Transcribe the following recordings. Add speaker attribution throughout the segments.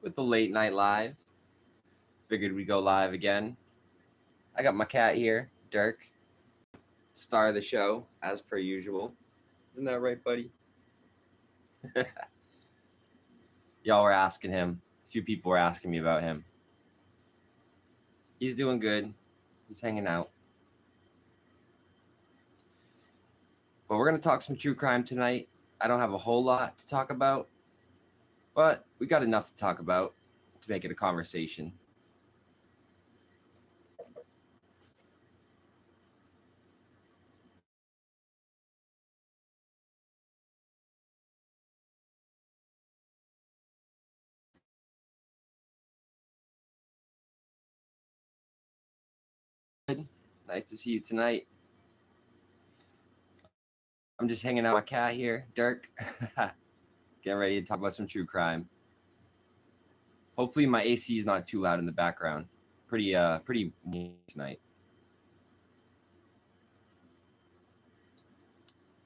Speaker 1: with the late night live. Figured we'd go live again. I got my cat here, Dirk, star of the show, as per usual. Isn't that right, buddy? Y'all were asking him. A few people were asking me about him. He's doing good. He's hanging out. But we're going to talk some true crime tonight. I don't have a whole lot to talk about, but we got enough to talk about to make it a conversation. Nice to see you tonight. I'm just hanging out with my cat here, Dirk. Getting ready to talk about some true crime. Hopefully my AC is not too loud in the background. Pretty tonight.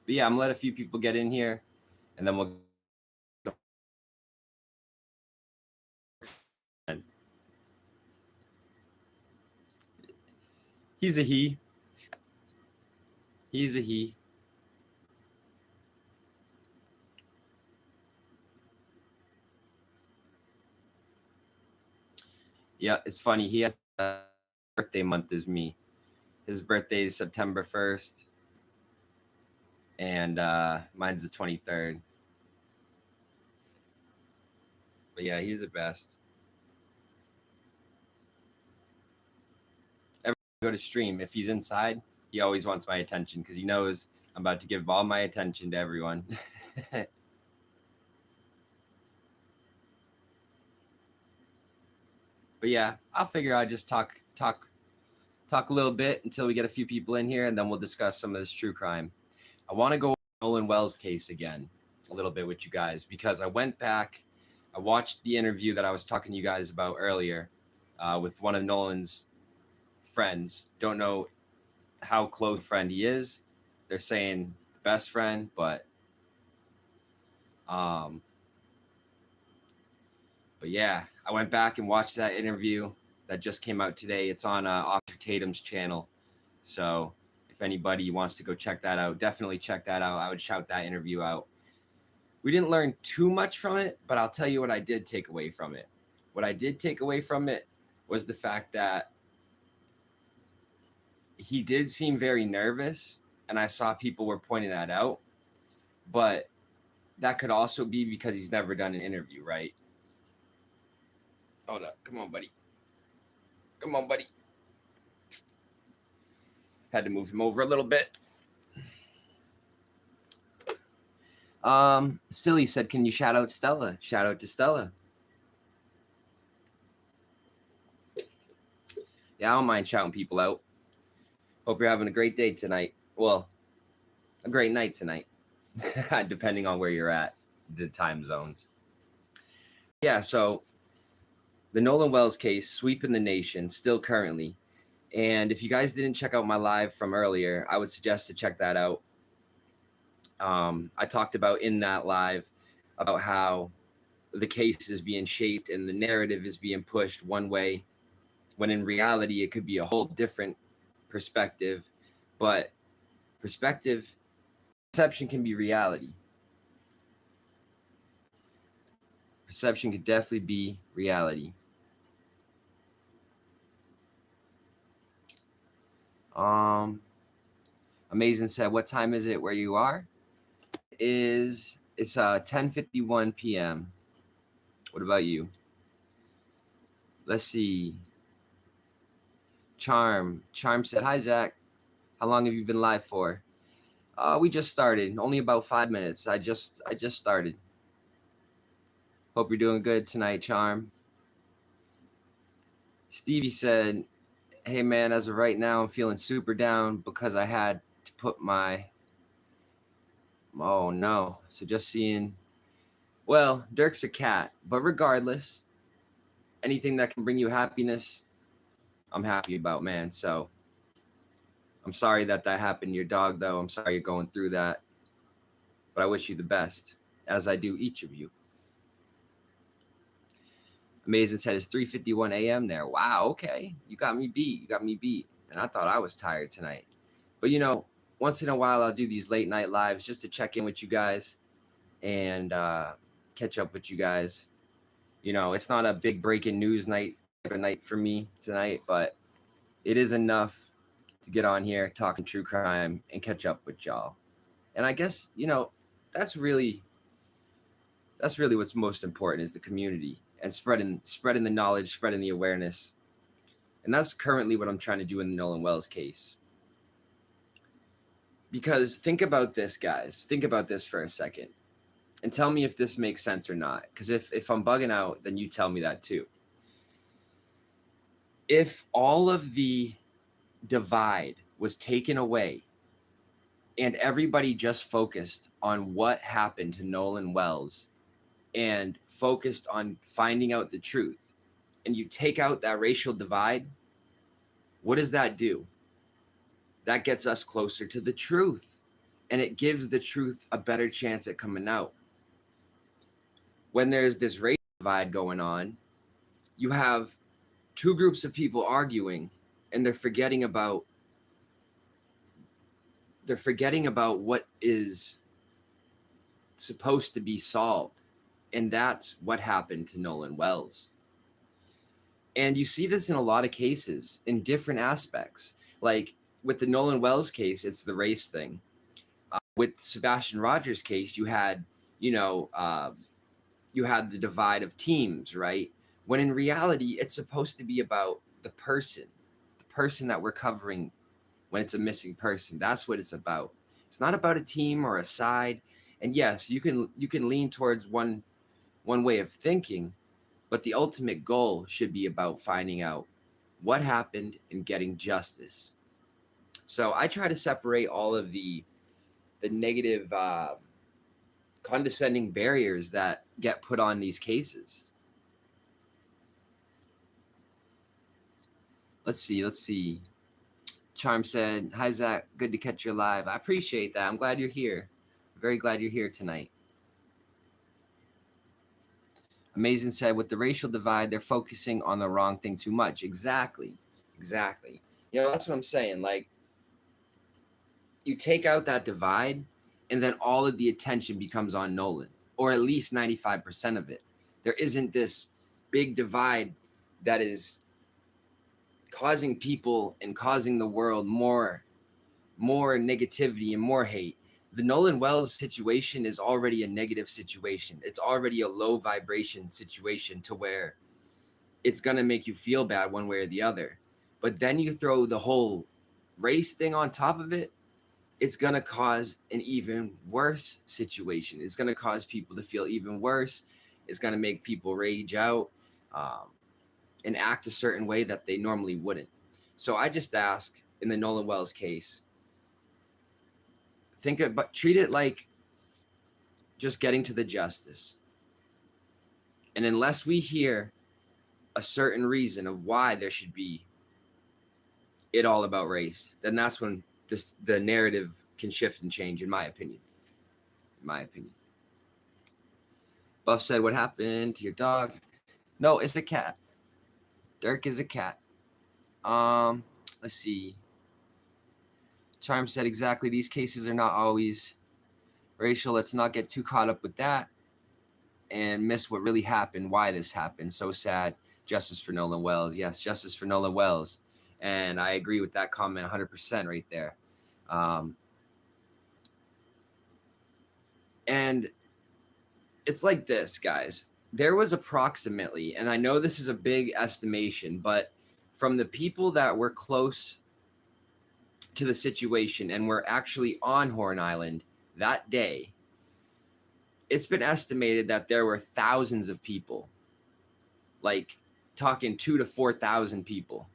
Speaker 1: But yeah, I'm gonna let a few people get in here, and then we'll. He's a he. He's a he. Yeah, it's funny. He has a birthday month as me. His birthday is September 1st, and mine's the 23rd. But yeah, he's the best. Every time I go to stream, if he's inside, he always wants my attention because he knows I'm about to give all my attention to everyone. But yeah, I'll figure I'll just talk a little bit until we get a few people in here, and then we'll discuss some of this true crime. I want to go over Nolan Wells case again a little bit with you guys because I went back, I watched the interview that I was talking to you guys about earlier with one of Nolan's friends. Don't know how close friend he is. They're saying best friend, but yeah, I went back and watched that interview that just came out today. It's on Officer Tatum's channel. So if anybody wants to go check that out, definitely check that out. I would shout that interview out. We didn't learn too much from it, but I'll tell you what I did take away from it. What I did take away from it was the fact that he did seem very nervous, and I saw people were pointing that out. But that could also be because he's never done an interview, right? Hold up. Come on, buddy. Come on, buddy. Had to move him over a little bit. Silly said, can you shout out Stella? Shout out to Stella. Yeah, I don't mind shouting people out. Hope you're having a great day tonight. Well, a great night tonight, depending on where you're at, the time zones. Yeah, so the Nolan Wells case sweeping the nation still currently. And if you guys didn't check out my live from earlier, I would suggest to check that out. I talked about in that live about how the case is being shaped and the narrative is being pushed one way, when in reality it could be a whole different perspective. But perception can be reality. Perception could definitely be reality. Amazing said, what time is it where you are? It's 10:51 p.m. What about you? Let's see. Charm said, hi Zach. How long have you been live for? We just started. Only about 5 minutes. I just started. Hope you're doing good tonight, Charm. Stevie said, hey man, as of right now, I'm feeling super down because I had to put my... Oh no. So just seeing... Well, Dirk's a cat, but regardless, anything that can bring you happiness, I'm happy about, man. So I'm sorry that happened to your dog, though. I'm sorry you're going through that. But I wish you the best, as I do each of you. Amazing said it's 3:51 a.m. there. Wow, okay. You got me beat. And I thought I was tired tonight. But once in a while I'll do these late night lives just to check in with you guys and catch up with you guys. It's not a big breaking news night type of night for me tonight, but it is enough to get on here, talk some true crime, and catch up with y'all. And I guess, that's really what's most important is the community and spreading the knowledge, spreading the awareness. And that's currently what I'm trying to do in the Nolan Wells case. Because think about this, guys. Think about this for a second and tell me if this makes sense or not. Because if I'm bugging out, then you tell me that too. If all of the divide was taken away and everybody just focused on what happened to Nolan Wells and focused on finding out the truth, and you take out that racial divide, what does that do? That gets us closer to the truth, and it gives the truth a better chance at coming out. When there's this racial divide going on, you have two groups of people arguing, and they're forgetting about what is supposed to be solved. And that's what happened to Nolan Wells. And you see this in a lot of cases in different aspects. Like with the Nolan Wells case, it's the race thing. With Sebastian Rogers' case, you had the divide of teams, right? When in reality, it's supposed to be about the person that we're covering when it's a missing person. That's what it's about. It's not about a team or a side. And yes, you can lean towards one way of thinking, but the ultimate goal should be about finding out what happened and getting justice. So I try to separate all of the negative, condescending barriers that get put on these cases. Let's see. Charm said, "Hi, Zach. Good to catch you live." I appreciate that. I'm glad you're here. Very glad you're here tonight. Amazing said, with the racial divide, they're focusing on the wrong thing too much. Exactly. That's what I'm saying. Like, you take out that divide, and then all of the attention becomes on Nolan, or at least 95% of it. There isn't this big divide that is causing people and causing the world more negativity and more hate. The Nolan Wells situation is already a negative situation. It's already a low vibration situation to where it's going to make you feel bad one way or the other. But then you throw the whole race thing on top of it, it's going to cause an even worse situation. It's going to cause people to feel even worse. It's going to make people rage out and act a certain way that they normally wouldn't. So I just ask, in the Nolan Wells case, treat it like just getting to the justice. And unless we hear a certain reason of why there should be it all about race, then that's when the narrative can shift and change, in my opinion. Buff said, "What happened to your dog?" No, it's a cat. Dirk is a cat. Let's see. Charm said, "Exactly. These cases are not always racial. Let's not get too caught up with that and miss what really happened, why this happened. So sad. Justice for Nolan Wells." Yes, justice for Nolan Wells. And I agree with that comment 100% right there. And it's like this, guys. There was approximately, and I know this is a big estimation, but from the people that were close to the situation and were actually on Horn Island that day, it's been estimated that there were thousands of people, like talking 2,000 to 4,000 people.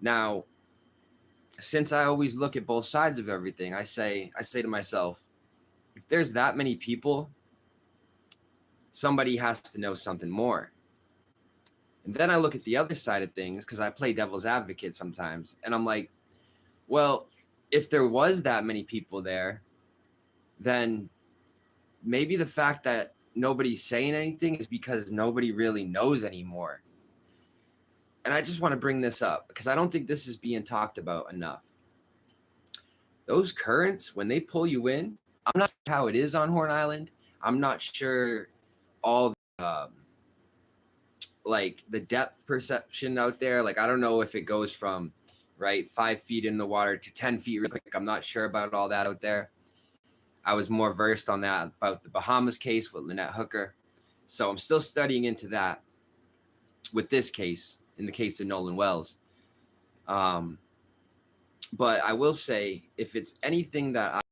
Speaker 1: Now, since I always look at both sides of everything, I say to myself, if there's that many people, somebody has to know something more. And then I look at the other side of things, because I play devil's advocate sometimes, and I'm like, well, if there was that many people there, then maybe the fact that nobody's saying anything is because nobody really knows anymore. And I just want to bring this up because I don't think this is being talked about enough. Those currents, when they pull you in, I'm not sure how it is on Horn Island. I'm not sure all like the depth perception out there. Like, I don't know if it goes from 5 feet in the water to 10 feet real quick. I'm not sure about all that out there. I was more versed on that about the Bahamas case with Lynette Hooker. So I'm still studying into that with this case, in the case of Nolan Wells. But I will say, if it's anything that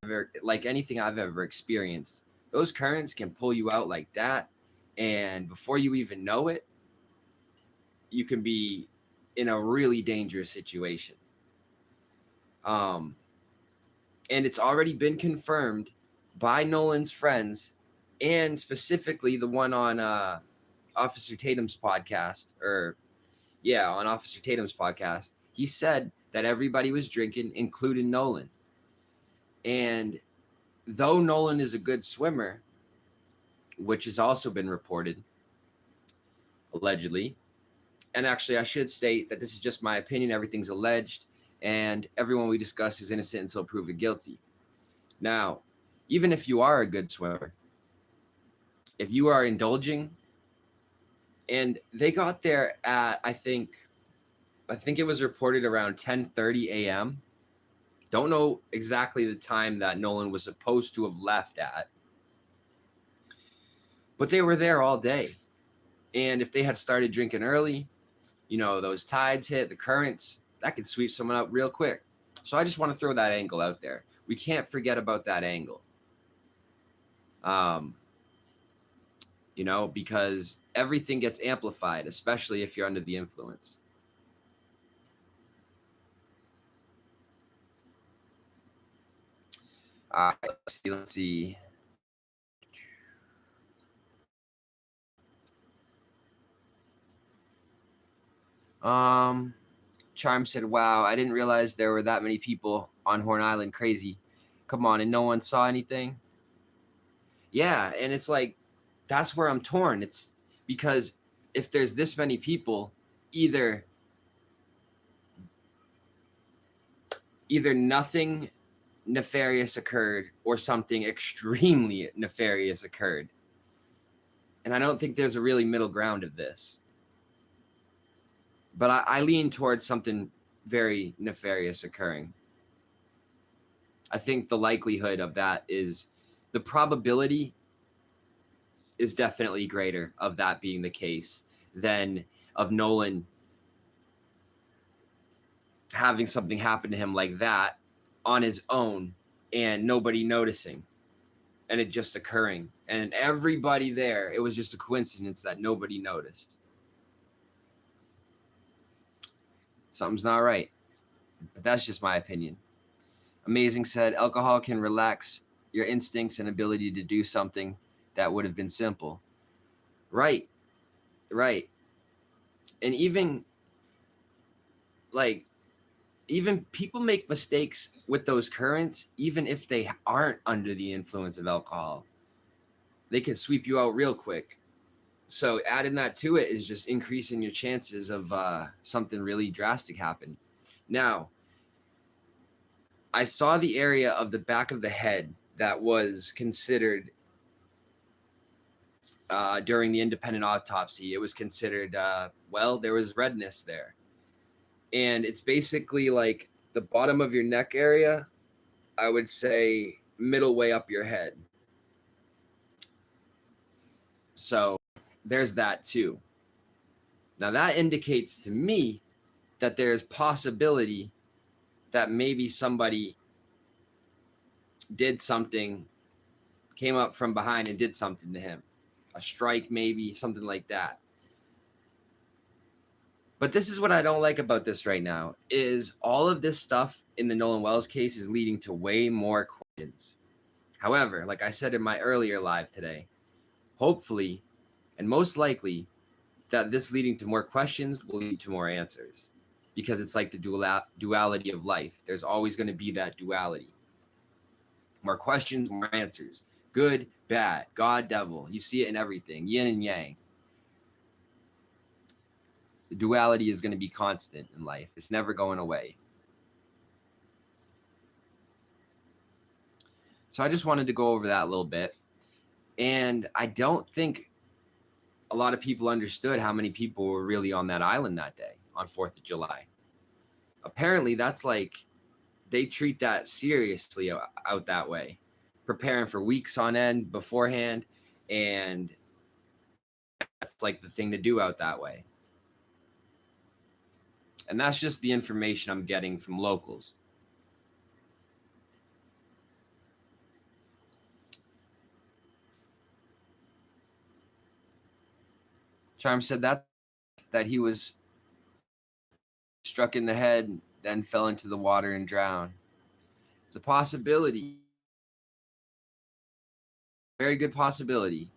Speaker 1: anything I've ever experienced, those currents can pull you out like that. And before you even know it, you can be in a really dangerous situation. And it's already been confirmed by Nolan's friends, and specifically the one on Officer Tatum's podcast, on Officer Tatum's podcast. He said that everybody was drinking, including Nolan. And though Nolan is a good swimmer, which has also been reported, allegedly, and actually I should state that this is just my opinion, everything's alleged, and everyone we discuss is innocent until proven guilty. Now, even if you are a good swimmer, if you are indulging, and they got there at, I think it was reported around 10:30 a.m. Don't know exactly the time that Nolan was supposed to have left at, but they were there all day. And if they had started drinking early, those tides hit, the currents, that could sweep someone out real quick. So I just want to throw that angle out there. We can't forget about that angle. Because everything gets amplified, especially if you're under the influence. Let's see. Charm said, wow, I didn't realize there were that many people on Horn Island. Crazy. Come on, and no one saw anything? Yeah, and it's like, that's where I'm torn. It's because if there's this many people, either nothing nefarious occurred or something extremely nefarious occurred. And I don't think there's a really middle ground of this. But I lean towards something very nefarious occurring. I think the likelihood of that is, the probability is definitely greater of that being the case than of Nolan having something happen to him like that on his own and nobody noticing and it just occurring. And everybody there, it was just a coincidence that nobody noticed. Something's not right. But that's just my opinion. Amazing said, alcohol can relax your instincts and ability to do something that would have been simple. Right. And even people make mistakes with those currents, even if they aren't under the influence of alcohol. They can sweep you out real quick. So adding that to it is just increasing your chances of something really drastic happen. Now, I saw the area of the back of the head that was considered during the independent autopsy. It was considered, there was redness there. And it's basically like the bottom of your neck area, I would say middle way up your head. So there's that too. Now that indicates to me that there's possibility that maybe somebody did something, came up from behind and did something to him. A strike, maybe, something like that. But this is what I don't like about this right now, is all of this stuff in the Nolan Wells case is leading to way more questions. However, like I said in my earlier live today, hopefully and most likely that this leading to more questions will lead to more answers, because it's like the duality of life. There's always going to be that duality. More questions, more answers. Good, bad, God, devil. You see it in everything, yin and yang. The duality is going to be constant in life. It's never going away. So I just wanted to go over that a little bit. And I don't think a lot of people understood how many people were really on that island that day on 4th of July. Apparently, that's like, they treat that seriously out that way, preparing for weeks on end beforehand. And that's like the thing to do out that way. And that's just the information I'm getting from locals. Charm said that he was struck in the head, then fell into the water and drowned. It's a possibility. Very good possibility.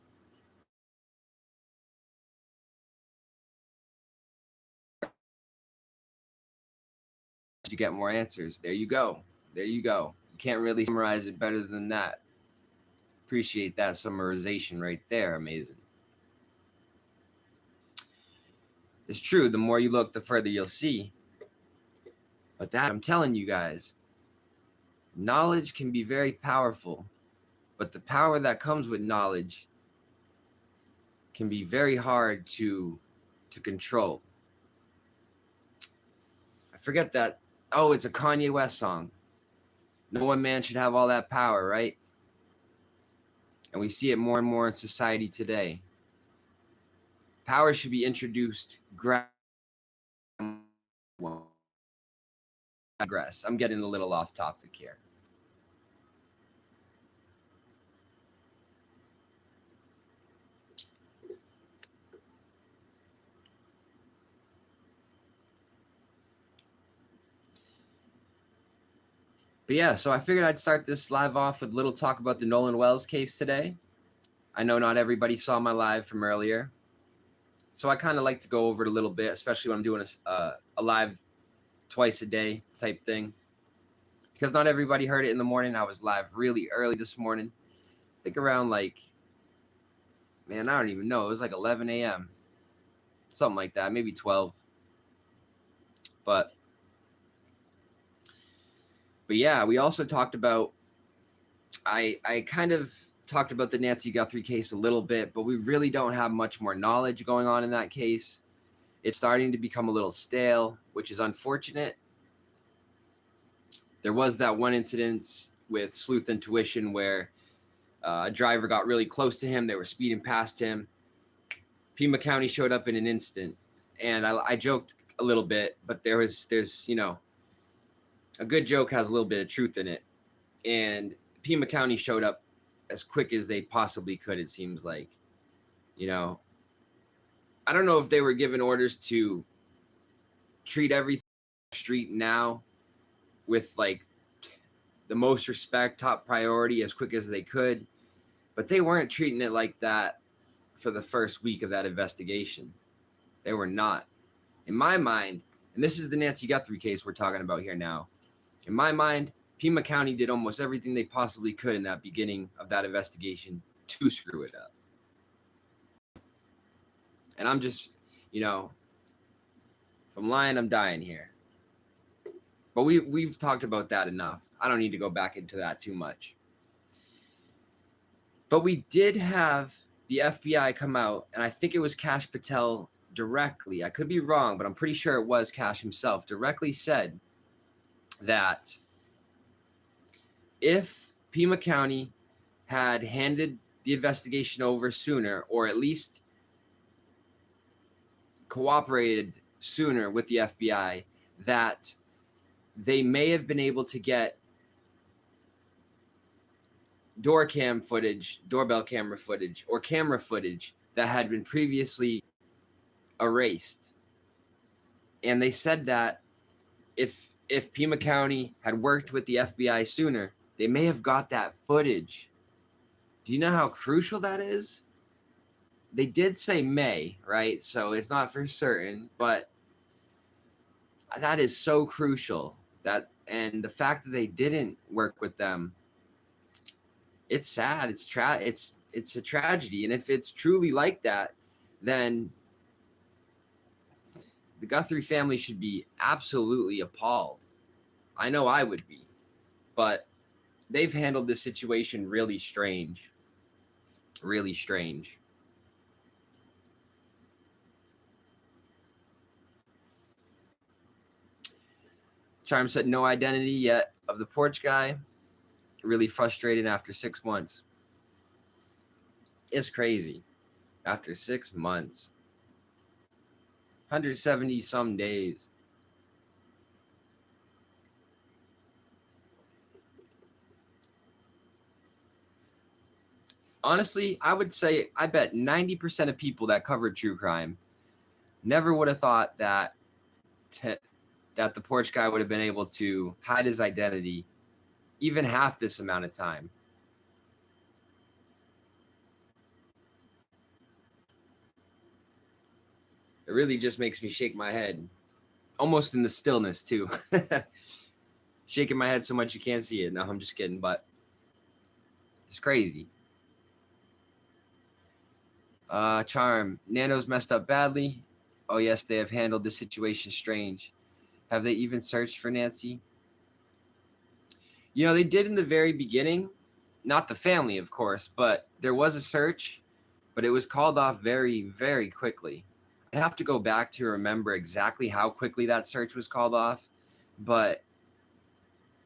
Speaker 1: You get more answers. There you go. There you go. You can't really summarize it better than that. Appreciate that summarization right there. Amazing. It's true. The more you look, the further you'll see. But that, I'm telling you guys, knowledge can be very powerful, but the power that comes with knowledge can be very hard to control. I forget that. Oh, it's a Kanye West song. No one man should have all that power, right? And we see it more and more in society today. Power should be introduced gradually. I'm getting a little off topic here. But yeah, so I figured I'd start this live off with a little talk about the Nolan Wells case today. I know not everybody saw my live from earlier, so I kind of like to go over it a little bit, especially when I'm doing a live twice a day type thing, because not everybody heard it in the morning. I was live really early this morning. I think around like, man, I don't even know. It was like 11 a.m., something like that, maybe 12. But yeah, we also talked about, I kind of talked about the Nancy Guthrie case a little bit, but we really don't have much more knowledge going on in that case. It's starting to become a little stale, which is unfortunate. There was that one incident with Sleuth Intuition where a driver got really close to him. They were speeding past him. Pima County showed up in an instant. And I joked a little bit, but there's, you know, a good joke has a little bit of truth in it. And Pima County showed up as quick as they possibly could, it seems like. You know, I don't know if they were given orders to treat everything on the street now with like the most respect, top priority, as quick as they could, but they weren't treating it like that for the first week of that investigation. They were not. In my mind, and this is the Nancy Guthrie case we're talking about here now, in my mind, Pima County did almost everything they possibly could in that beginning of that investigation to screw it up. And I'm just, you know, if I'm lying, I'm dying here. But we've talked about that enough. I don't need to go back into that too much. But we did have the FBI come out, and I think it was Kash Patel directly. I could be wrong, but I'm pretty sure it was Kash himself directly said that if Pima County had handed the investigation over sooner, or at least cooperated sooner with the FBI, that they may have been able to get doorbell camera footage, or camera footage that had been previously erased. And they said that if Pima County had worked with the FBI sooner, they may have got that footage. Do you know how crucial that is? They did say may, right? So it's not for certain, but that is so crucial. And the fact that they didn't work with them It's sad. It's a tragedy. And if it's truly like that, then the Guthrie family should be absolutely appalled. I know I would be, but they've handled this situation really strange. Really strange. Charm said no identity yet of the porch guy. Really frustrated after 6 months. It's crazy. After 6 months. 170 some days. Honestly, I would say I bet 90% of people that cover true crime never would have thought that that the porch guy would have been able to hide his identity even half this amount of time. It really just makes me shake my head, almost in the stillness too. Shaking my head so much you can't see it. No, I'm just kidding, but it's crazy. Charm, Nano's messed up badly. Oh yes, they have handled the situation strange. Have they even searched for Nancy? You know, they did in the very beginning. Not the family, of course, but there was a search, but it was called off very, very quickly. I have to go back to remember exactly how quickly that search was called off, but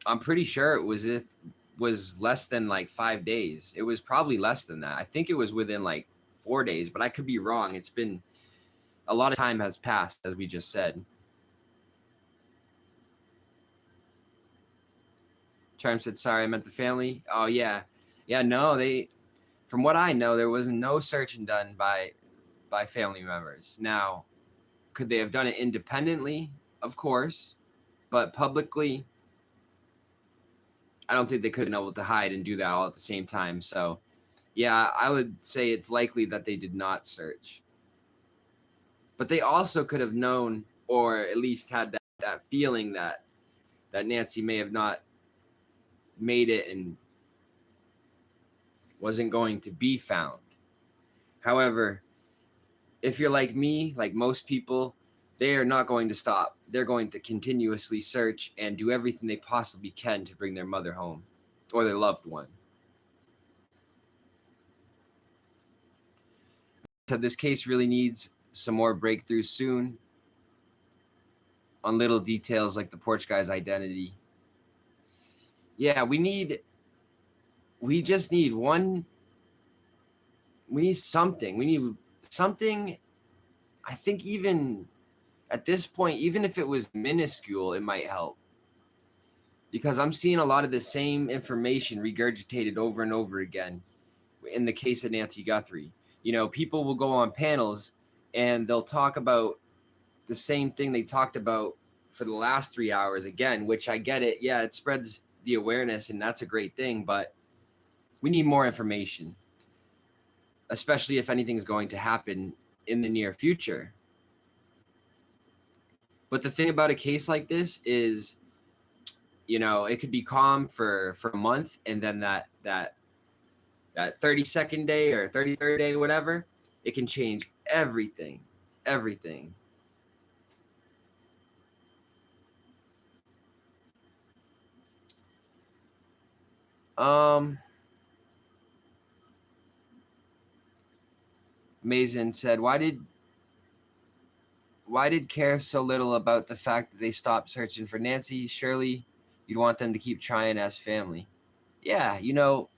Speaker 1: I'm pretty sure it was less than like 5 days. It was probably less than that. I think it was within like 4 days, but I could be wrong. It's been a lot of time has passed, as we just said. Charm said, sorry, I meant the family. Oh, yeah. Yeah, no, from what I know, there was no searching done by family members. Now, could they have done it independently? Of course. But publicly, I don't think they could have been able to hide and do that all at the same time. So, yeah, I would say it's likely that they did not search. But they also could have known, or at least had that feeling that Nancy may have not made it and wasn't going to be found. However, if you're like me, like most people, they are not going to stop. They're going to continuously search and do everything they possibly can to bring their mother home or their loved one. So this case really needs some more breakthroughs soon on little details like the porch guy's identity. Yeah, we just need something. We need something. I think even at this point, even if it was minuscule, it might help. Because I'm seeing a lot of the same information regurgitated over and over again in the case of Nancy Guthrie. You know, people will go on panels and they'll talk about the same thing they talked about for the last 3 hours again, which I get it. Yeah, it spreads the awareness and that's a great thing, but we need more information, especially if anything's going to happen in the near future. But the thing about a case like this is, you know, it could be calm for a month, and then that 32nd day or 33rd day, whatever, it can change everything. Mason said, why did care so little about the fact that they stopped searching for Nancy? Surely you'd want them to keep trying as family. Yeah, you know,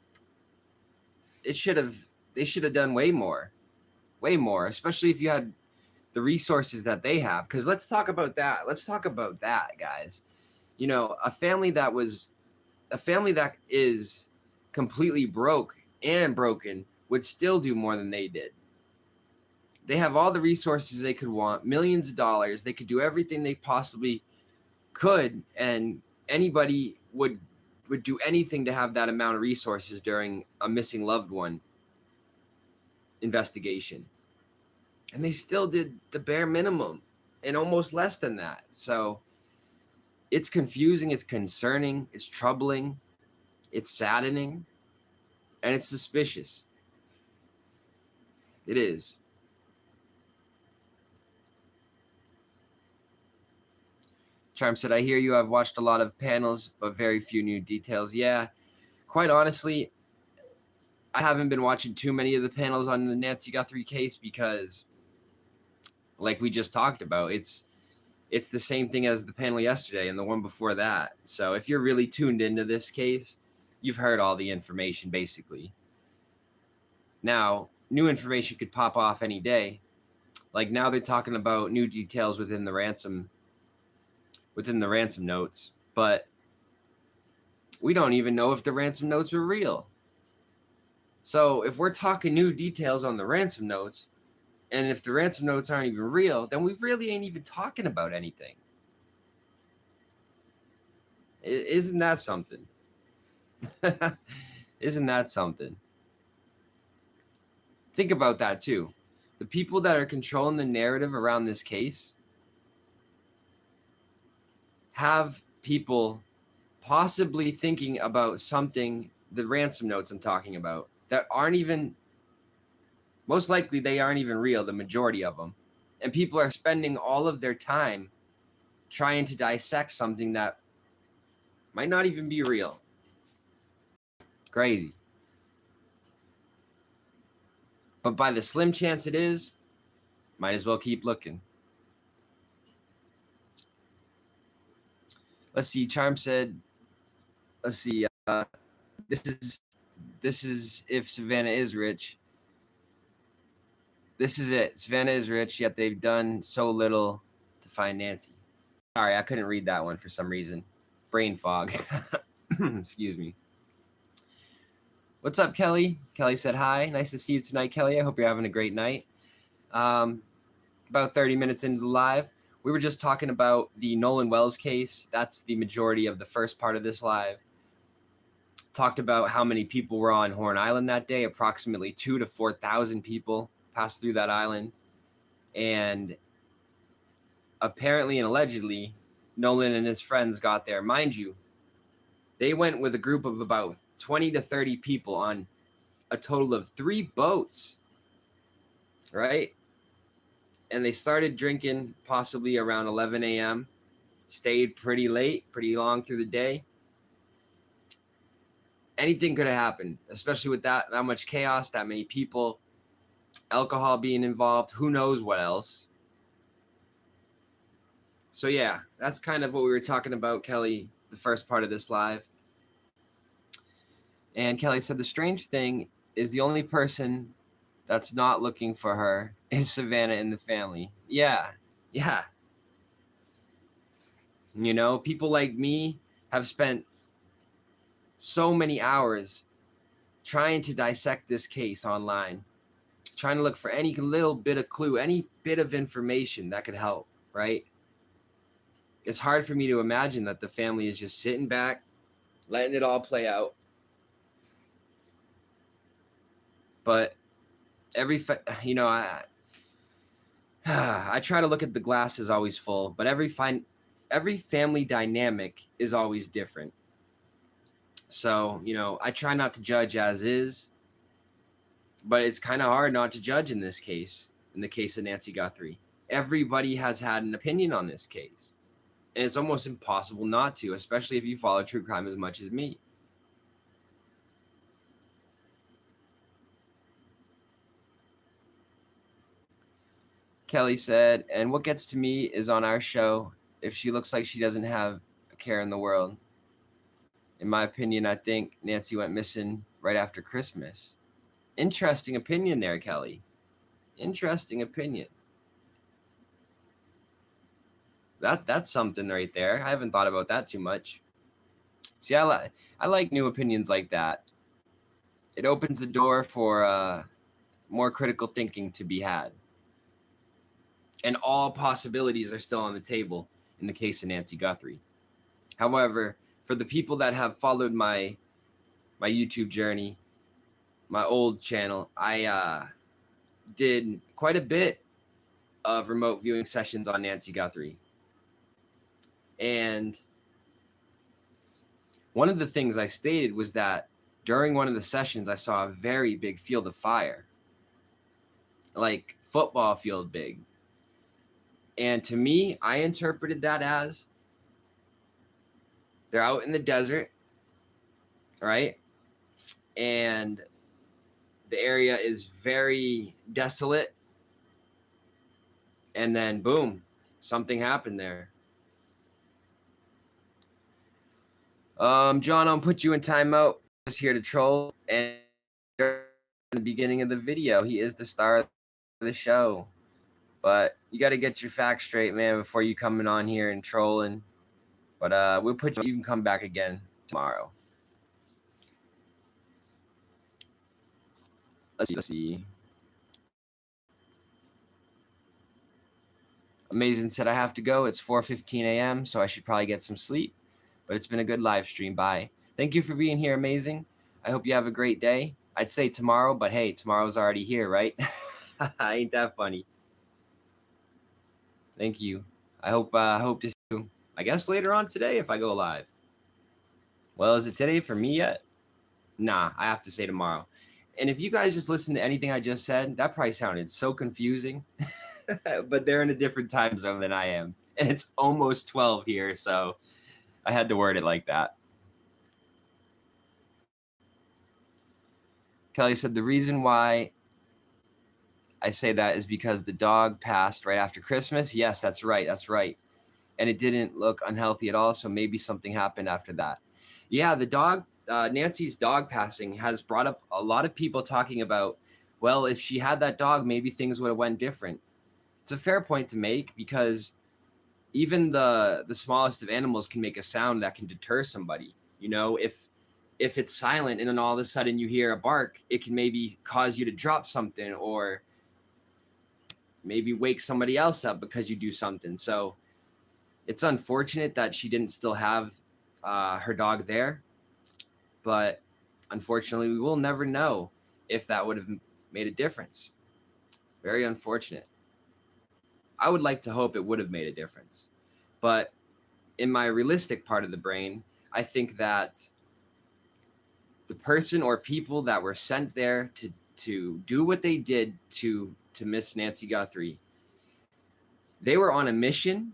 Speaker 1: they should have done way more, especially if you had the resources that they have. Because let's talk about that, guys. You know, a family that is completely broke and broken would still do more than they did. They have all the resources they could want, millions of dollars. They could do everything they possibly could, and anybody would do anything to have that amount of resources during a missing loved one investigation. And they still did the bare minimum and almost less than that. So it's confusing, it's concerning, it's troubling, it's saddening. And it's suspicious. It is. Charm said, I hear you. I've watched a lot of panels, but very few new details. Yeah, quite honestly, I haven't been watching too many of the panels on the Nancy Guthrie case because, like we just talked about, it's the same thing as the panel yesterday and the one before that. So if you're really tuned into this case, you've heard all the information basically. Now, new information could pop off any day. Like now they're talking about new details within the ransom notes, but we don't even know if the ransom notes were real. So if we're talking new details on the ransom notes, and if the ransom notes aren't even real, then we really ain't even talking about anything. Isn't that something? Isn't that something? Think about that too. The people that are controlling the narrative around this case have people possibly thinking about something, the ransom notes I'm talking about, that aren't even, most likely they aren't even real, the majority of them. And people are spending all of their time trying to dissect something that might not even be real. Crazy. But by the slim chance it is, might as well keep looking. Let's see. Charm said, let's see. This is if Savannah is rich. This is it. Savannah is rich, yet they've done so little to find Nancy. Sorry, I couldn't read that one for some reason. Brain fog. Excuse me. What's up, Kelly? Kelly said hi. Nice to see you tonight, Kelly. I hope you're having a great night. About 30 minutes into the live, we were just talking about the Nolan Wells case. That's the majority of the first part of this live. Talked about how many people were on Horn Island that day. Approximately 2,000 to 4,000 people passed through that island. And apparently and allegedly, Nolan and his friends got there. Mind you, they went with a group of about 20 to 30 people on a total of 3 boats, right? And they started drinking possibly around 11 a.m., stayed pretty late, pretty long through the day. Anything could have happened, especially with that much chaos, that many people, alcohol being involved, who knows what else. So yeah, that's kind of what we were talking about, Kelly, the first part of this live. And Kelly said the strange thing is the only person that's not looking for her is Savannah and the family. Yeah. You know, people like me have spent so many hours trying to dissect this case online, trying to look for any little bit of clue, any bit of information that could help, right? It's hard for me to imagine that the family is just sitting back, letting it all play out. But I try to look at the glass as always full, but every family dynamic is always different. So, I try not to judge as is, but it's kind of hard not to judge in this case, in the case of Nancy Guthrie. Everybody has had an opinion on this case, and it's almost impossible not to, especially if you follow true crime as much as me. Kelly said, and what gets to me is on our show, if she looks like she doesn't have a care in the world. In my opinion, I think Nancy went missing right after Christmas. Interesting opinion there, Kelly. Interesting opinion. That's something right there. I haven't thought about that too much. See, I like new opinions like that. It opens the door for more critical thinking to be had. And all possibilities are still on the table in the case of Nancy Guthrie. However, for the people that have followed my YouTube journey, my old channel, I did quite a bit of remote viewing sessions on Nancy Guthrie. And one of the things I stated was that during one of the sessions, I saw a very big field of fire, like football field big. And to me, I interpreted that as they're out in the desert, right? And the area is very desolate. And then boom, something happened there. John, I'll put you in timeout. Just here to troll. And in the beginning of the video, he is the star of the show. But you got to get your facts straight, man, before you coming on here and trolling. But we'll put you can come back again tomorrow. Let's see. Amazing said I have to go. It's 4:15 a.m., so I should probably get some sleep. But it's been a good live stream. Bye. Thank you for being here, Amazing. I hope you have a great day. I'd say tomorrow, but hey, tomorrow's already here, right? Ain't that funny? Thank you. I hope to see you, I guess, later on today if I go live. Well, is it today for me yet? Nah, I have to say tomorrow. And if you guys just listen to anything I just said, that probably sounded so confusing. But they're in a different time zone than I am. And it's almost 12 here, so I had to word it like that. Kelly said the reason why I say that is because the dog passed right after Christmas. Yes, that's right. That's right. And it didn't look unhealthy at all. So maybe something happened after that. Yeah, the dog, Nancy's dog passing has brought up a lot of people talking about, well, if she had that dog, maybe things would have went different. It's a fair point to make because even the smallest of animals can make a sound that can deter somebody. You know, if it's silent and then all of a sudden you hear a bark, it can maybe cause you to drop something or maybe wake somebody else up because you do something. So it's unfortunate that she didn't still have her dog there. But unfortunately, we will never know if that would have made a difference. Very unfortunate. I would like to hope it would have made a difference. But in my realistic part of the brain, I think that the person or people that were sent there to do what they did to Miss Nancy Guthrie, they were on a mission,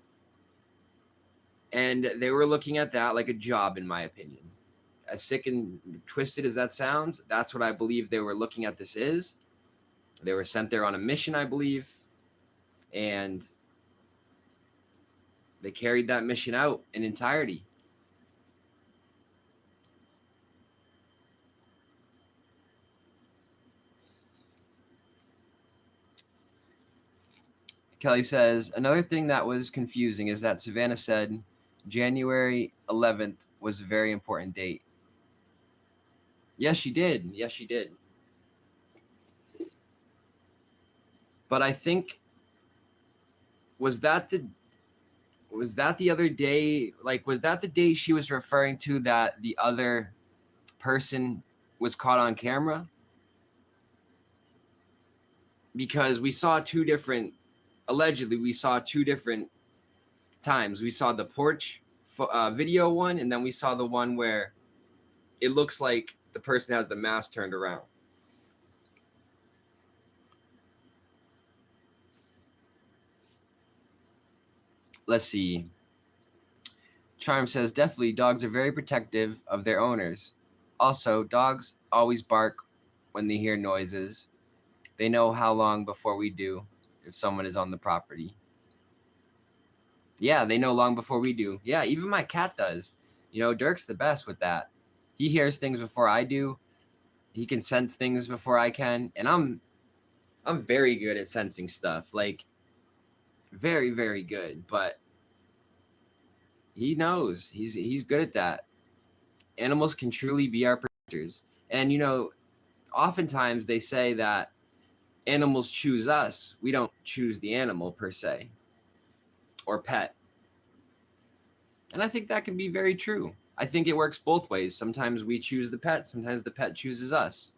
Speaker 1: and they were looking at that like a job, in my opinion. As sick and twisted as that sounds, that's what I believe they were looking at this is. They were sent there on a mission, I believe, and they carried that mission out in entirety. Kelly says, another thing that was confusing is that Savannah said January 11th was a very important date. Yes, she did. Yes, she did. But I think, was that the other day? Like, was that the day she was referring to that the other person was caught on camera? Because we saw allegedly we saw two different times. We saw the porch video one, and then we saw the one where it looks like the person has the mask turned around. Let's see. Charm says, definitely, dogs are very protective of their owners. Also, dogs always bark when they hear noises. They know how long before we do if someone is on the property. Yeah, they know long before we do. Yeah, even my cat does. You know, Dirk's the best with that. He hears things before I do. He can sense things before I can. And I'm very good at sensing stuff. Like, very, very good. But he knows. He's good at that. Animals can truly be our protectors. And, you know, oftentimes they say that animals choose us. We don't choose the animal per se or pet. And I think that can be very true. I think it works both ways. Sometimes we choose the pet. Sometimes the pet chooses us.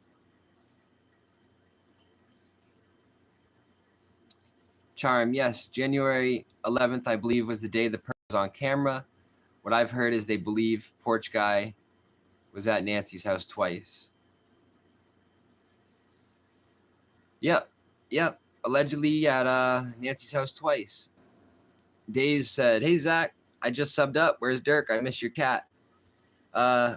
Speaker 1: Charm, yes. January 11th, I believe, was the day the person was on camera. What I've heard is they believe Porch Guy was at Nancy's house twice. Yep. Allegedly at Nancy's house twice. Days said, "Hey Zach, I just subbed up. Where's Dirk? I miss your cat."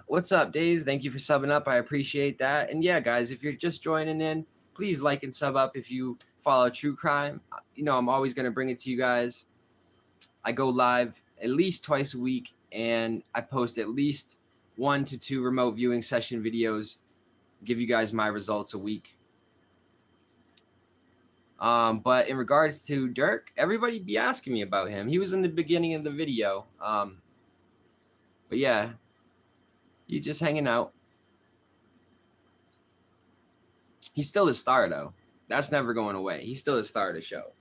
Speaker 1: What's up, Days? Thank you for subbing up. I appreciate that. And yeah, guys, if you're just joining in, please like and sub up if you follow true crime. You know, I'm always going to bring it to you guys. I go live at least twice a week, and I post at least 1 to 2 remote viewing session videos, give you guys my results a week. But in regards to Dirk, everybody be asking me about him. He was in the beginning of the video. But yeah, he's just hanging out. He's still the star, though. That's never going away. He's still the star of the show.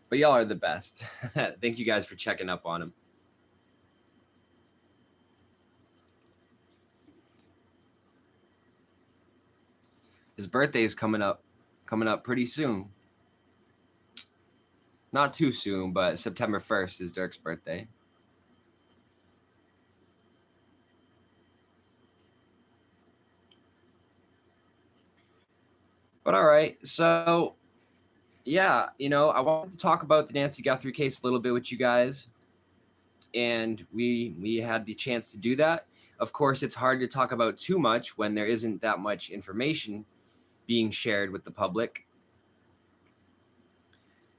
Speaker 1: But y'all are the best. Thank you guys for checking up on him. His birthday is coming up pretty soon. Not too soon, but September 1st is Dirk's birthday. But all right, so yeah, you know, I wanted to talk about the Nancy Guthrie case a little bit with you guys, and we had the chance to do that. Of course, it's hard to talk about too much when there isn't that much information being shared with the public.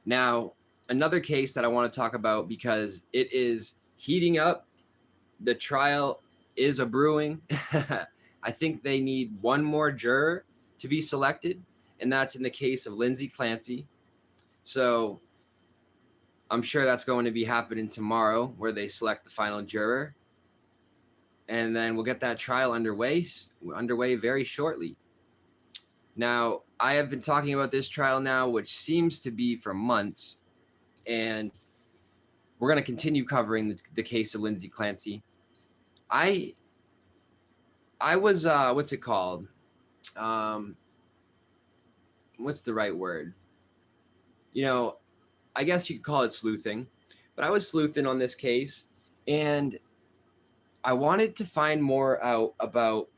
Speaker 1: Now, another case that I want to talk about because it is heating up. The trial is a brewing. I think they need one more juror to be selected, and that's in the case of Lyndsay Clancy. So I'm sure that's going to be happening tomorrow, where they select the final juror, and then we'll get that trial underway very shortly. Now, I have been talking about this trial now, which seems to be for months, and we're going to continue covering the case of Lyndsay Clancy. I was what's it called? What's the right word? You know, I guess you could call it sleuthing, but I was sleuthing on this case, and I wanted to find more out about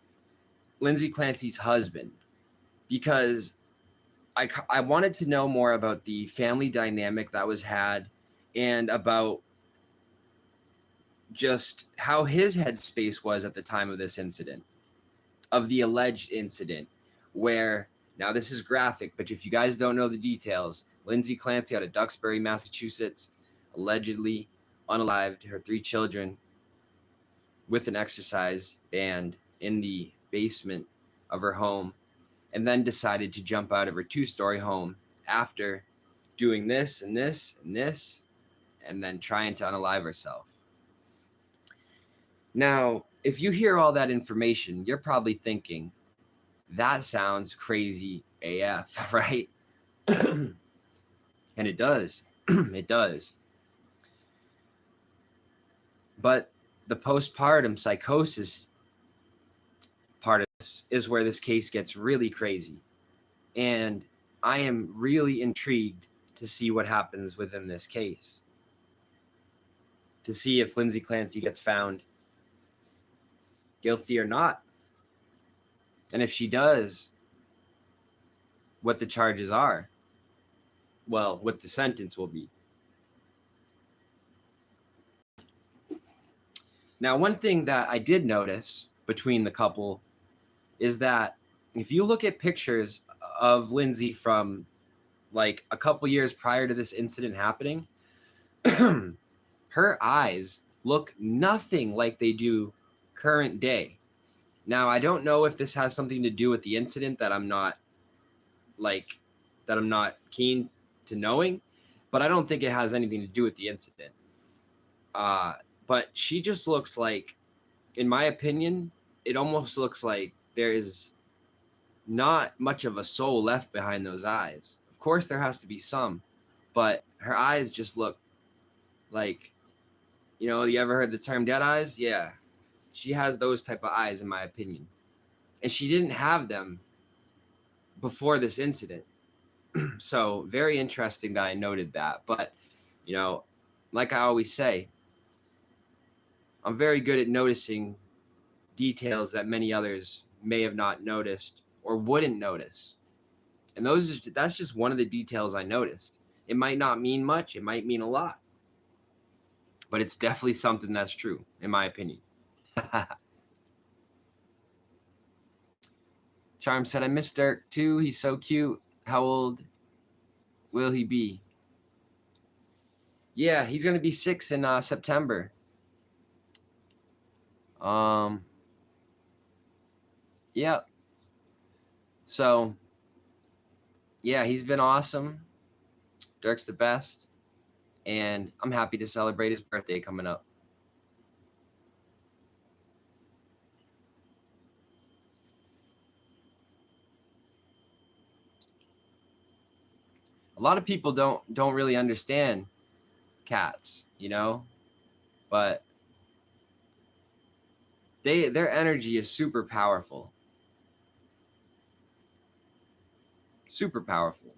Speaker 1: Lyndsay Clancy's husband, because I wanted to know more about the family dynamic that was had, and about just how his headspace was at the time of this incident, of the alleged incident, where, now this is graphic, but if you guys don't know the details, Lyndsay Clancy out of Duxbury, Massachusetts, allegedly unalived her 3 children with an exercise band in the basement of her home, and then decided to jump out of her 2-story home after doing this and this and this, and then trying to unalive herself. Now, if you hear all that information, you're probably thinking, that sounds crazy AF, right? And it does. It does. But the postpartum psychosis part of this is where this case gets really crazy. And I am really intrigued to see what happens within this case, to see if Lyndsay Clancy gets found guilty or not. And if she does, what the charges are. Well, what the sentence will be. Now, one thing that I did notice between the couple is that if you look at pictures of Lyndsay from like a couple years prior to this incident happening, her eyes look nothing like they do current day. Now, I don't know if this has something to do with the incident that I'm not keen to knowing, but I don't think it has anything to do with the incident. But she just looks like, in my opinion, it almost looks like there is not much of a soul left behind those eyes. Of course, there has to be some, but her eyes just look like, you know, you ever heard the term dead eyes? Yeah. She has those type of eyes, in my opinion. And she didn't have them before this incident. So very interesting that I noted that. But, you know, like I always say, I'm very good at noticing details that many others may have not noticed or wouldn't notice. And that's just one of the details I noticed. It might not mean much, it might mean a lot, but it's definitely something that's true, in my opinion. Charm said, I miss Dirk too. He's so cute. How old will he be? Yeah, he's going to be 6 in September. Yeah. So, yeah, he's been awesome. Dirk's the best. And I'm happy to celebrate his birthday coming up. A lot of people don't really understand cats, you know, but their energy is super powerful. Super powerful.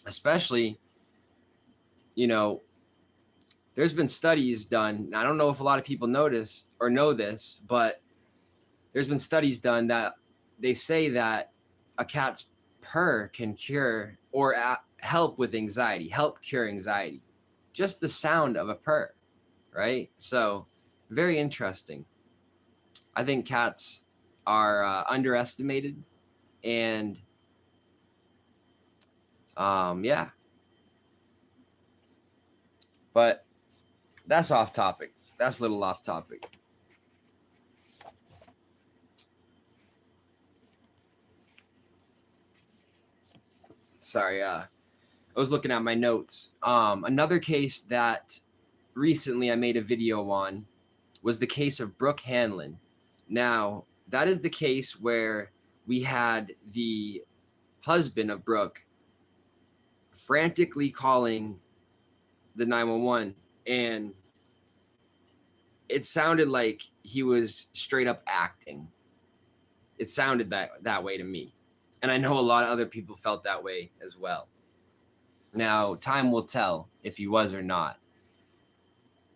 Speaker 1: Especially, you know, there's been studies done. I don't know if a lot of people notice or know this, but there's been studies done that they say that a cat's purr can cure or help with anxiety, help cure anxiety. Just the sound of a purr, right? So very interesting. I think cats are underestimated, and yeah. But that's off topic. That's a little off topic. Sorry, I was looking at my notes. Another case that recently I made a video on was the case of Brooke Hanlon. Now, that is the case where we had the husband of Brooke frantically calling the 911, and it sounded like he was straight up acting. It sounded that way to me. And I know a lot of other people felt that way as well. Now, time will tell if he was or not.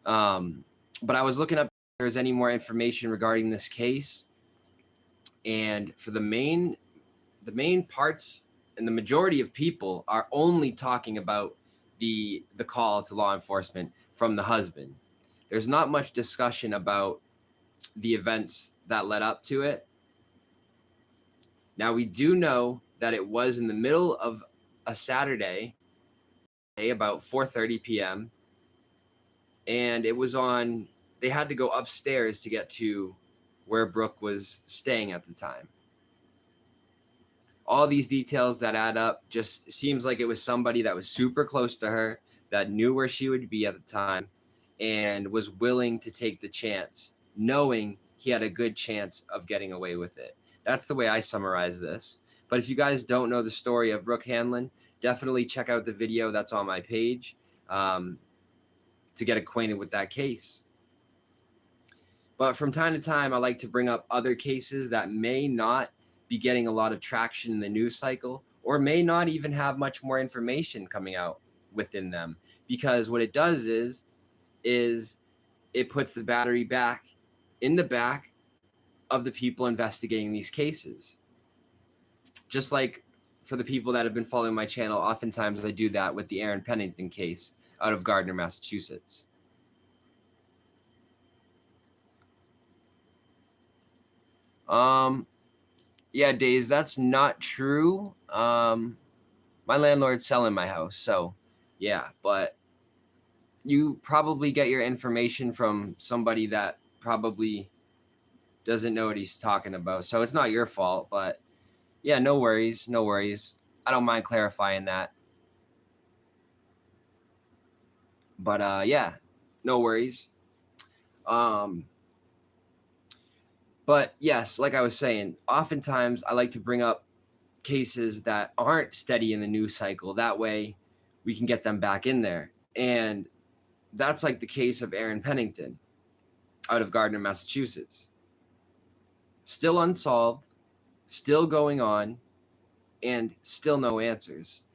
Speaker 1: But I was looking up if there's any more information regarding this case. And for the main parts and the majority of people are only talking about the call to law enforcement from the husband. There's not much discussion about the events that led up to it. Now, we do know that it was in the middle of a Saturday, about 4:30 p.m. And it was on, they had to go upstairs to get to where Brooke was staying at the time. All these details that add up, just seems like it was somebody that was super close to her, that knew where she would be at the time, and was willing to take the chance, knowing he had a good chance of getting away with it. That's the way I summarize this. But if you guys don't know the story of Brooke Hanlon, definitely check out the video that's on my page to get acquainted with that case. But from time to time, I like to bring up other cases that may not be getting a lot of traction in the news cycle, or may not even have much more information coming out within them. Because what it does is it puts the battery back in the back of the people investigating these cases. Just like for the people that have been following my channel, oftentimes I do that with the Aaron Pennington case out of Gardner, Massachusetts. Yeah, Days, that's not true. My landlord's selling my house, so yeah, but you probably get your information from somebody that probably doesn't know what he's talking about. So it's not your fault, but yeah, no worries, no worries. I don't mind clarifying that. But yeah, no worries. But yes, like I was saying, oftentimes I like to bring up cases that aren't steady in the news cycle. That way we can get them back in there. And that's like the case of Aaron Pennington out of Gardner, Massachusetts. Still unsolved, still going on, and still no answers.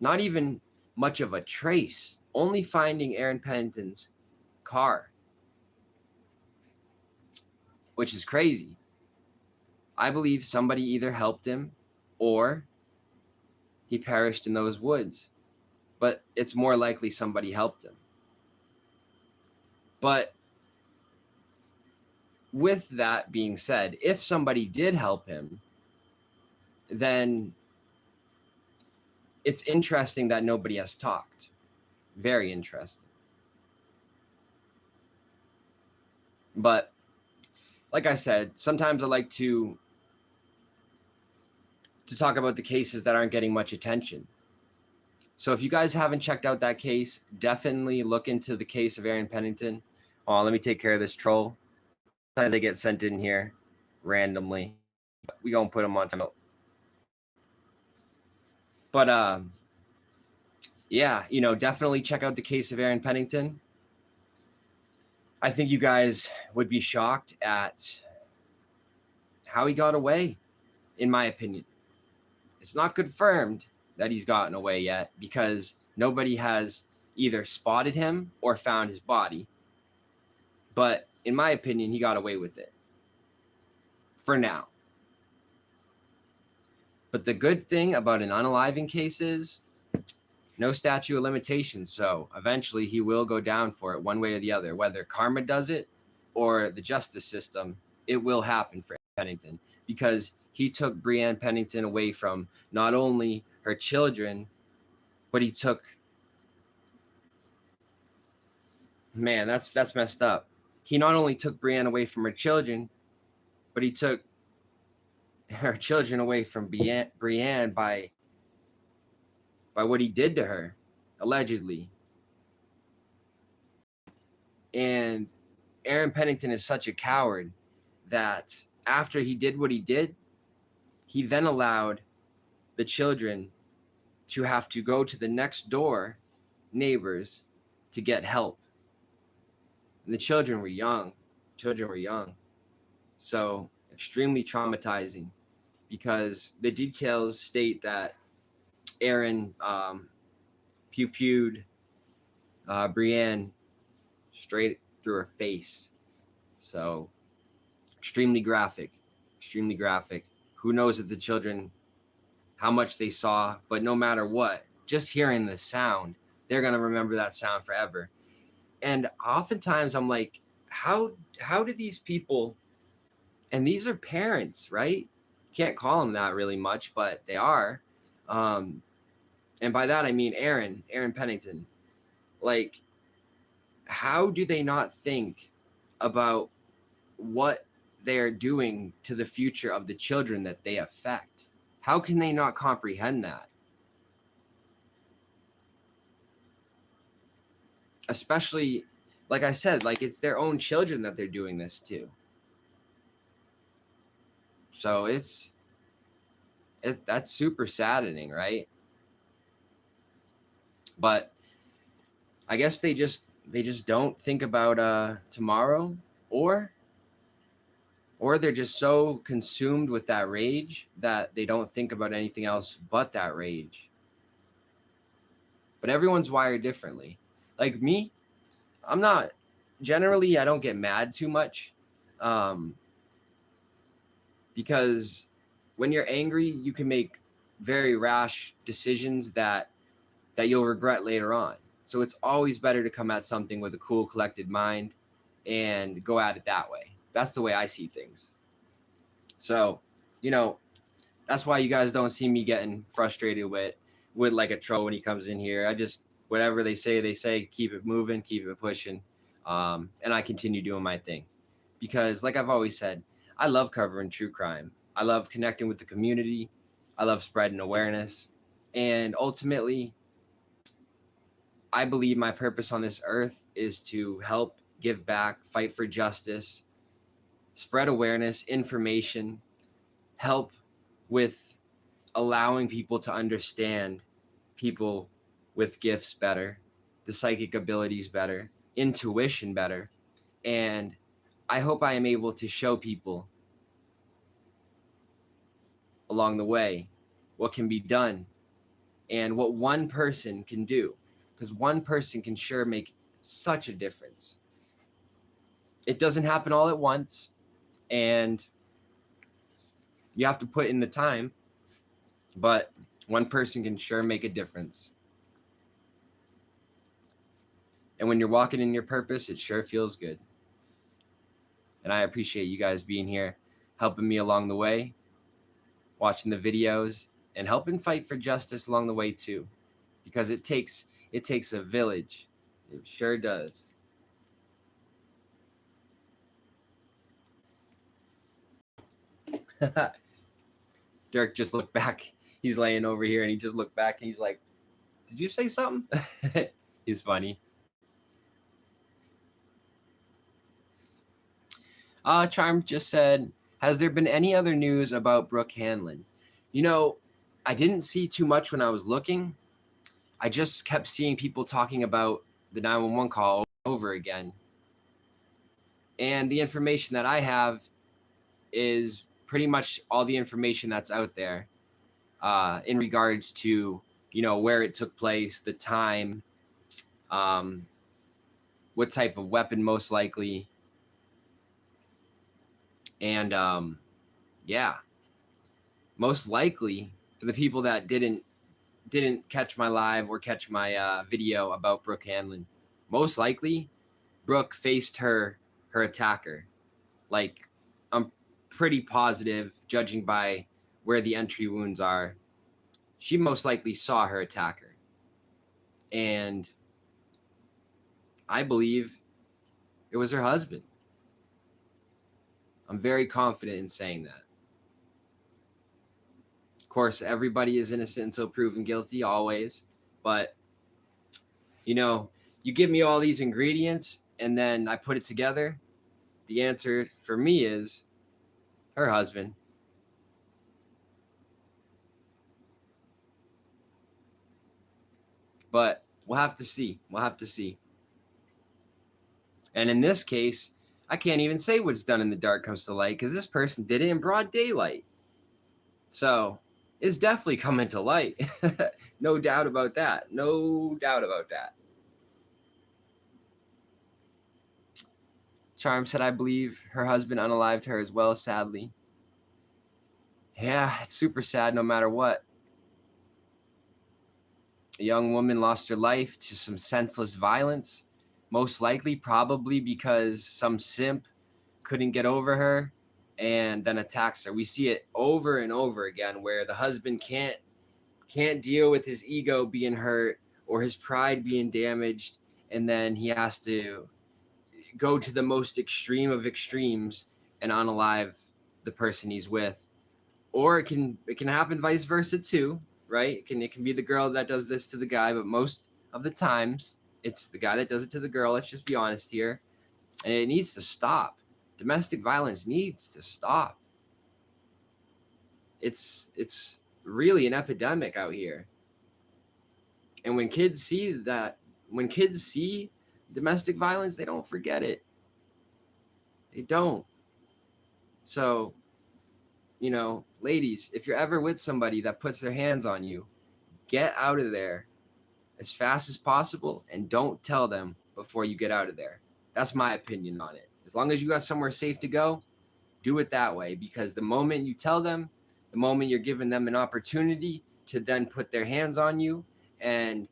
Speaker 1: Not even much of a trace, only finding Aaron Pennington's car, which is crazy. I believe somebody either helped him or he perished in those woods, but it's more likely somebody helped him. But with that being said, if somebody did help him, then it's interesting that nobody has talked. Very interesting. But like I said, sometimes I like to talk about the cases that aren't getting much attention. So if you guys haven't checked out that case, definitely look into the case of Aaron Pennington. Oh, let me take care of this troll. Sometimes they get sent in here randomly. We gonna put them on timeout. But yeah, definitely check out the case of Aaron Pennington. I think you guys would be shocked at how he got away, in my opinion. It's not confirmed that he's gotten away yet because nobody has either spotted him or found his body. But in my opinion, he got away with it for now. But the good thing about an unaliving case is no statute of limitations. So eventually he will go down for it one way or the other. Whether karma does it or the justice system, it will happen for Pennington because he took Breanne Pennington away from not only her children, but he took, man, that's messed up. He not only took Breanne away from her children, but he took her children away from Breanne by what he did to her, allegedly. And Aaron Pennington is such a coward that after he did what he did, he then allowed the children to have to go to the next door neighbors to get help. And the children were young. So extremely traumatizing because the details state that Aaron pew-pewed Breanne straight through her face. So extremely graphic. Who knows if the children, how much they saw, but no matter what, just hearing the sound, they're going to remember that sound forever. And oftentimes I'm like, how do these people, and these are parents, right? Can't call them that really much, but they are. And by that, I mean Aaron Pennington. Like, how do they not think about what they are doing to the future of the children that they affect? How can they not comprehend that? Especially, like I said, like it's their own children that they're doing this to. So that's super saddening, right? But I guess they just don't think about tomorrow, or they're just so consumed with that rage that they don't think about anything else but that rage. But everyone's wired differently. Like me, I don't get mad too much. Because when you're angry, you can make very rash decisions that you'll regret later on. So it's always better to come at something with a cool, collected mind and go at it that way. That's the way I see things. So, that's why you guys don't see me getting frustrated with like a troll when he comes in here. I just, whatever they say, keep it moving, keep it pushing. And I continue doing my thing because like I've always said, I love covering true crime. I love connecting with the community. I love spreading awareness. And ultimately, I believe my purpose on this earth is to help, give back, fight for justice, spread awareness, information, help with allowing people to understand people with gifts better, the psychic abilities better, intuition better. And I hope I am able to show people along the way what can be done and what one person can do, because one person can sure make such a difference. It doesn't happen all at once, and you have to put in the time, but one person can sure make a difference. And when you're walking in your purpose, it sure feels good. And I appreciate you guys being here, helping me along the way, watching the videos, and helping fight for justice along the way too, because it takes a village. It sure does. Dirk just looked back. He's laying over here and he just looked back and he's like, "Did you say something?" He's funny. Charm just said, "Has there been any other news about Brooke Hanlon?" You know, I didn't see too much when I was looking. I just kept seeing people talking about the 911 call over again. And the information that I have is pretty much all the information that's out there in regards to, where it took place, the time, what type of weapon most likely. And most likely for the people that didn't catch my live or catch my video about Brooke Hanlon, most likely Brooke faced her attacker. Like, I'm pretty positive, judging by where the entry wounds are, she most likely saw her attacker. And I believe it was her husband. I'm very confident in saying that. Of course, everybody is innocent until proven guilty, always. But, you give me all these ingredients and then I put it together. The answer for me is her husband. But we'll have to see. And in this case, I can't even say what's done in the dark comes to light, because this person did it in broad daylight. So it's definitely coming to light. No doubt about that. Charm said, "I believe her husband unalived her as well, sadly." Yeah, it's super sad no matter what. A young woman lost her life to some senseless violence, most likely probably because some simp couldn't get over her and then attacks her. We see it over and over again where the husband can't deal with his ego being hurt or his pride being damaged, and then he has to go to the most extreme of extremes and unalive the person he's with. Or it can happen vice versa too, right? It can be the girl that does this to the guy, but most of the times it's the guy that does it to the girl. Let's just be honest here. And it needs to stop. Domestic violence needs to stop. It's really an epidemic out here. And when kids see domestic violence, they don't forget it. They don't. So, ladies, if you're ever with somebody that puts their hands on you, get out of there as fast as possible and don't tell them before you get out of there. That's my opinion on it. As long as you got somewhere safe to go, do it that way, because the moment you tell them, the moment you're giving them an opportunity to then put their hands on you, and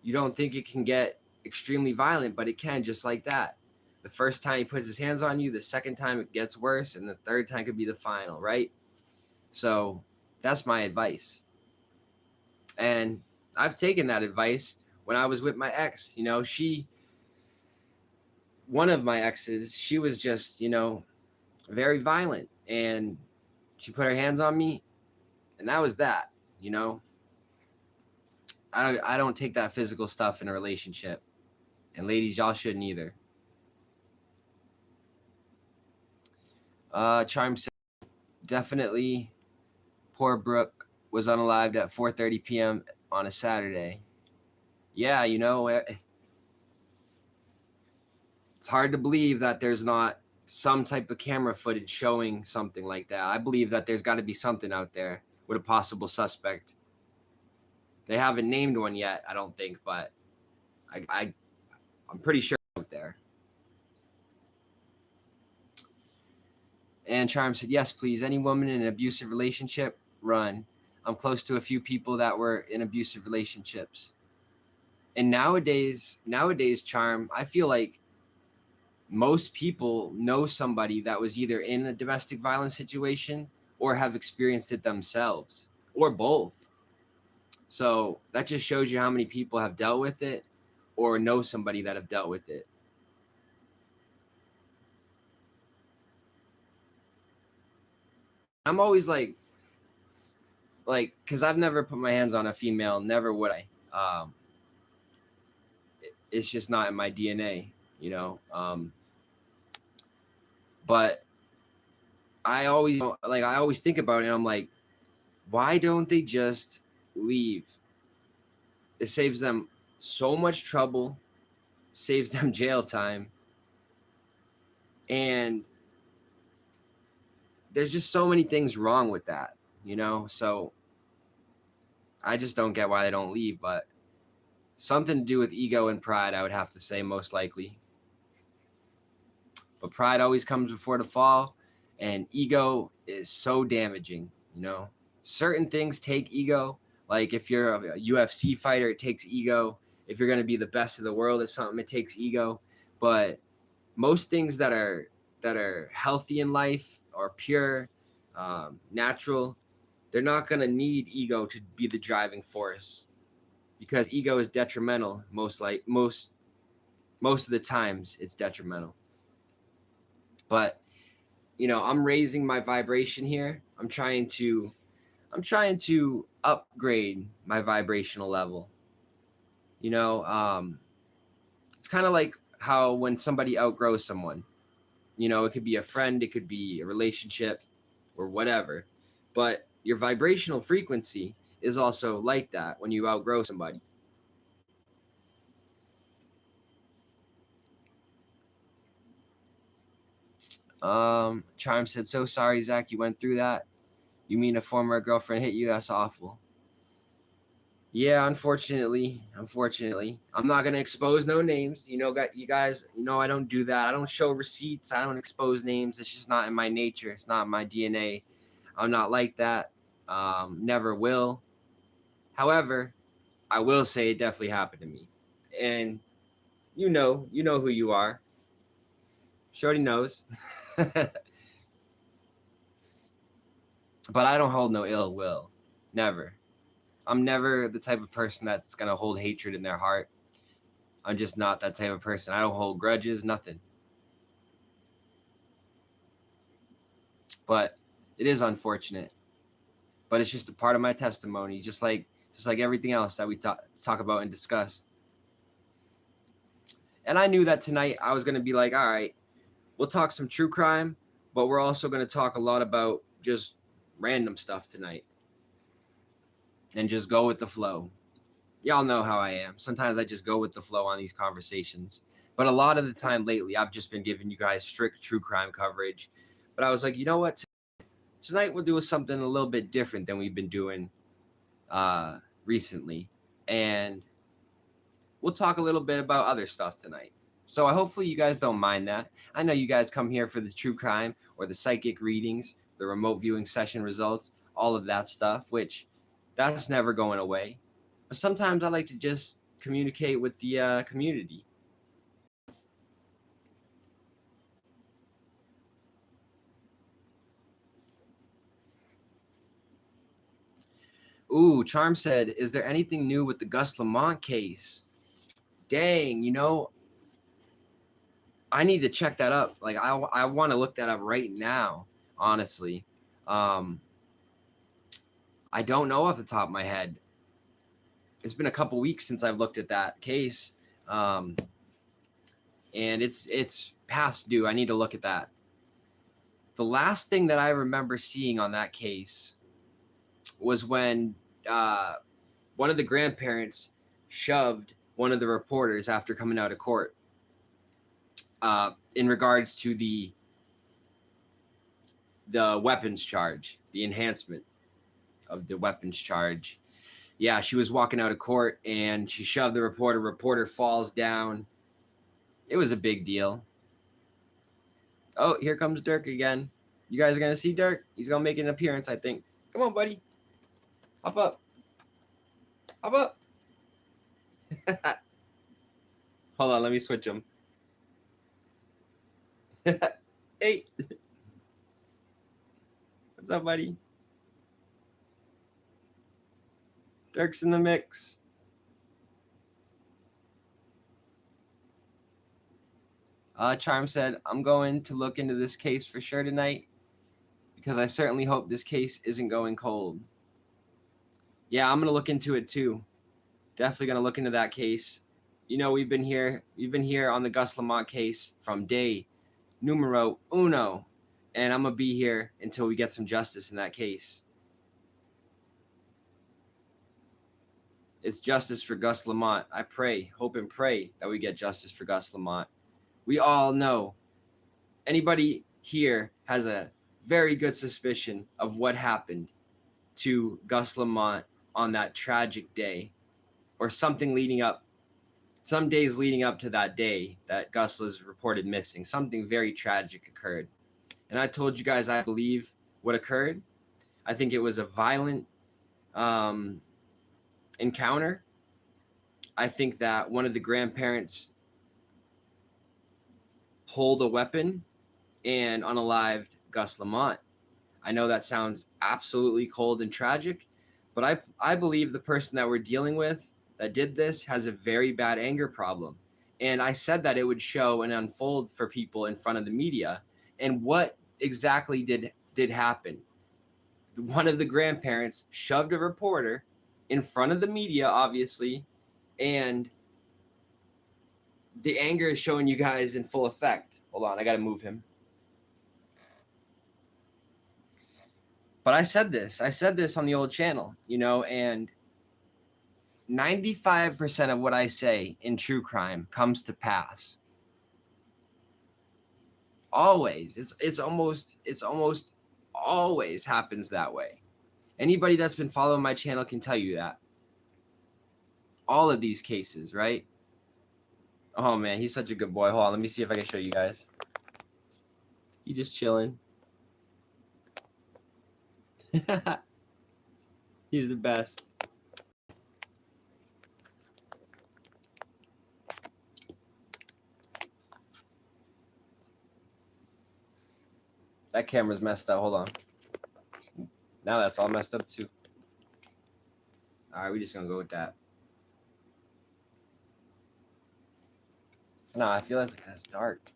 Speaker 1: you don't think it can get extremely violent, but it can, just like that. The first time he puts his hands on you, the second time it gets worse, and the third time could be the final, right? So that's my advice. And I've taken that advice when I was with my ex. One of my exes, she was just, very violent, and she put her hands on me, and that was that. I don't take that physical stuff in a relationship, and ladies, y'all shouldn't either. Charm said, "Definitely poor Brooke was unalived at 4:30 p.m. on a Saturday." Yeah, it's hard to believe that there's not some type of camera footage showing something like that. I believe that there's got to be something out there with a possible suspect. They haven't named one yet, I don't think, but I'm pretty sure out there. And Charm said, yes, please. Any woman in an abusive relationship, run. I'm close to a few people that were in abusive relationships. And nowadays, Charm, I feel like most people know somebody that was either in a domestic violence situation or have experienced it themselves, or both. So that just shows you how many people have dealt with it or know somebody that have dealt with it. I'm always like, because I've never put my hands on a female, never would I. It's just not in my DNA, you know. But I always think about it, and I'm like, why don't they just leave? It saves them so much trouble, saves them jail time, and there's just so many things wrong with that, you know. So I just don't get why they don't leave, but something to do with ego and pride, I would have to say, most likely. But pride always comes before the fall, and ego is so damaging, you know. Certain things take ego. Like if you're a UFC fighter, it takes ego. If you're going to be the best in the world at something, it takes ego. But most things that are healthy in life or pure, natural, they're not going to need ego to be the driving force, because ego is detrimental. Most of the times it's detrimental. But you know, I'm raising my vibration here. I'm trying to upgrade my vibrational level. You know, it's kind of like how when somebody outgrows someone, you know, it could be a friend, it could be a relationship or whatever, but your vibrational frequency is also like that when you outgrow somebody. Charm said, so sorry, Zach, you went through that. You mean a former girlfriend hit you? That's awful. Yeah, unfortunately. I'm not gonna expose no names. You know, you guys, you know, I don't do that. I don't show receipts. I don't expose names. It's just not in my nature. It's not in my DNA. I'm not like that. Never will. However, I will say it definitely happened to me. And you know who you are. Shorty knows. But I don't hold no ill will. Never. I'm never the type of person that's going to hold hatred in their heart. I'm just not that type of person. I don't hold grudges, nothing. But it is unfortunate. But it's just a part of my testimony, just like everything else that we talk about and discuss. And I knew that tonight I was going to be like, all right, we'll talk some true crime, but we're also going to talk a lot about just random stuff tonight. And just go with the flow. Y'all know how I am. Sometimes I just go with the flow on these conversations. But a lot of the time lately, I've just been giving you guys strict true crime coverage. But I was like, you know what? Tonight we'll do something a little bit different than we've been doing recently. And we'll talk a little bit about other stuff tonight. So hopefully you guys don't mind that. I know you guys come here for the true crime or the psychic readings, the remote viewing session results, all of that stuff, which that's never going away. But sometimes I like to just communicate with the community. Ooh, Charm said, is there anything new with the Gus Lamont case? Dang, you know, I need to check that up. Like, I want to look that up right now, honestly. I don't know off the top of my head. It's been a couple weeks since I've looked at that case. And it's past due. I need to look at that. The last thing that I remember seeing on that case was when one of the grandparents shoved one of the reporters after coming out of court in regards to the weapons charge, the enhancement of the weapons charge. Yeah, she was walking out of court and she shoved the reporter. Reporter falls down. It was a big deal. Oh, here comes Dirk again. You guys are going to see Dirk. He's going to make an appearance, I think. Come on, buddy. Hop up. Hop up. Hold on, let me switch him. Hey. What's up, buddy? Dirk's in the mix. Charm said, I'm going to look into this case for sure tonight because I certainly hope this case isn't going cold. Yeah, I'm going to look into it too. Definitely going to look into that case. You know, we've been here on the Gus Lamont case from day numero uno, and I'm going to be here until we get some justice in that case. It's justice for Gus Lamont. I pray, hope and pray that we get justice for Gus Lamont. We all know, anybody here has a very good suspicion of what happened to Gus Lamont on that tragic day, or something leading up, some days leading up to that day that Gus was reported missing. Something very tragic occurred. And I told you guys I believe what occurred. I think it was a violent encounter. I think that one of the grandparents pulled a weapon and unalived Gus Lamont. I know that sounds absolutely cold and tragic, but I believe the person that we're dealing with that did this has a very bad anger problem. And I said that it would show and unfold for people in front of the media. And what exactly did happen? One of the grandparents shoved a reporter in front of the media, obviously, and the anger is showing you guys in full effect. Hold on, I got to move him. But I said this on the old channel, you know, and 95% of what I say in true crime comes to pass. Always. It's almost always happens that way. Anybody that's been following my channel can tell you that. All of these cases, right? Oh man, he's such a good boy. Hold on, let me see if I can show you guys. He just chilling. He's the best. That camera's messed up. Hold on. Now that's all messed up too. All right, we're just gonna go with that. No, I feel like that's dark.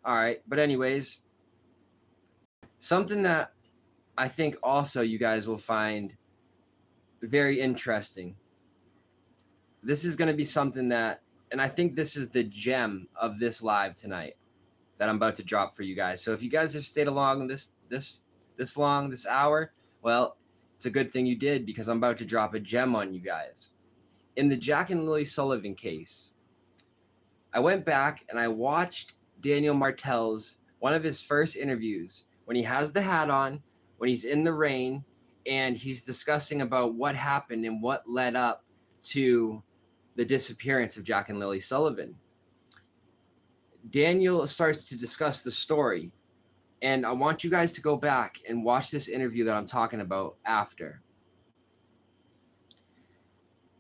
Speaker 1: All right, but anyways, something that I think also you guys will find very interesting. This is going to be something that, and I think this is the gem of this live tonight that I'm about to drop for you guys. So if you guys have stayed along this hour, well, it's a good thing you did, because I'm about to drop a gem on you guys. In the Jack and Lily Sullivan case, I went back and I watched Daniel Martel's, one of his first interviews, when he has the hat on, when he's in the rain, and he's discussing about what happened and what led up to the disappearance of Jack and Lily Sullivan. Daniel starts to discuss the story, and I want you guys to go back and watch this interview that I'm talking about after.